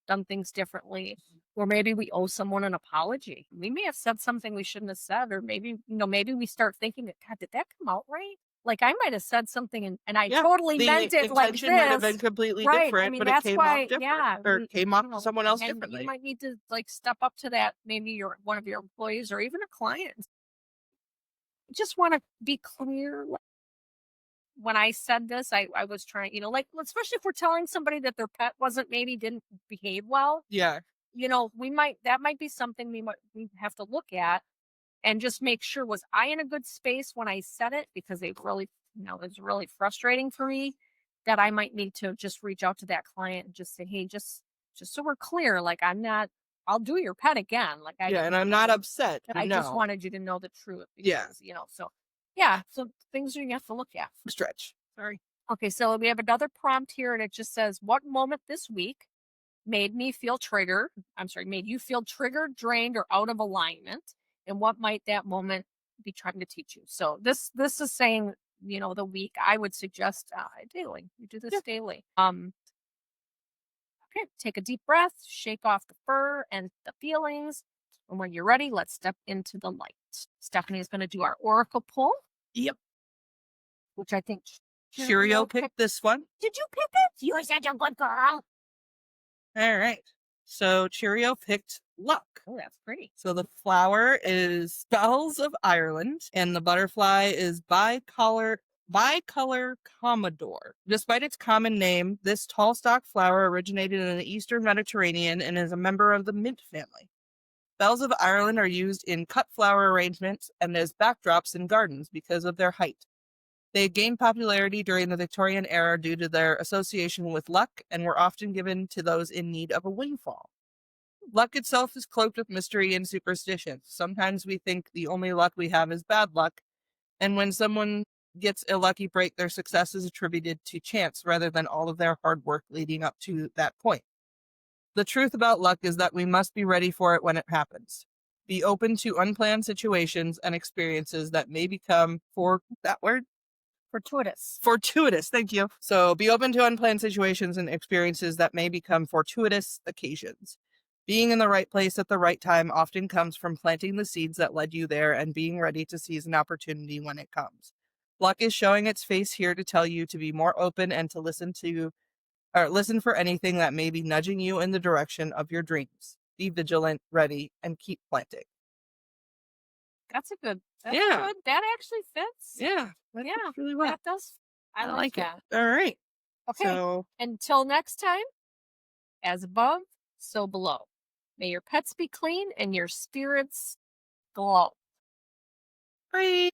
done things differently, or maybe we owe someone an apology. We may have said something we shouldn't have said, or maybe we start thinking that, God, did that come out right? Like I might have said something and I Yeah. totally The meant it like intention might have this. been completely Right. I different, mean, but it that's came off why, different yeah, or came off to someone else and you differently. might need to like step up to that, maybe you're one of your employees or even a client. Just want to be clear. When I said this, I was trying, like, especially if we're telling somebody that their pet didn't behave well, Yeah. that might be something we have to look at and just make sure, was I in a good space when I said it? Because it's really frustrating for me that I might need to just reach out to that client and just say, hey, just so we're clear, like I'll do your pet again. Like Yeah, and I'm not upset, I just no. wanted you to know the truth Yeah. because, so yeah, so things you have to look at. Stretch. Sorry. Okay, so we have another prompt here, and it just says, "What moment this week made me feel triggered? I'm sorry, made you feel triggered, drained, or out of alignment? And what might that moment be trying to teach you?" So this is saying, the week. I would suggest daily. You do Yeah. this daily. Okay, take a deep breath, shake off the fur and the feelings, and when you're ready, let's step into the light. Stephanie is going to do our oracle pull, Yep. which I think Cheerio picked this one. Did you pick it? You are such a good girl. All right. So Cheerio picked luck. Oh, that's pretty. So the flower is Bells of Ireland, and the butterfly is bicolor Commodore. Despite its common name, this tall stalk flower originated in the Eastern Mediterranean and is a member of the mint family. Bells of Ireland are used in cut flower arrangements and as backdrops in gardens because of their height. They gained popularity during the Victorian era due to their association with luck and were often given to those in need of a windfall. Luck itself is cloaked with mystery and superstition. Sometimes we think the only luck we have is bad luck, and when someone gets a lucky break, their success is attributed to chance rather than all of their hard work leading up to that point. The truth about luck is that we must be ready for it when it happens. Be open to unplanned situations and experiences that may become, for that word, Fortuitous. fortuitous. Thank you. So be open to unplanned situations and experiences that may become fortuitous occasions. Being in the right place at the right time often comes from planting the seeds that led you there and being ready to seize an opportunity when it comes. Luck is showing its face here to tell you to be more open and to listen for anything that may be nudging you in the direction of your dreams. Be vigilant, ready, and keep planting. That's Yeah. good. That actually fits. Yeah. That Yeah, fits really well. that does. I I like like it. that. All right. Okay. So Until next time, as above, so below. May your pets be clean and your spirits glow. bye.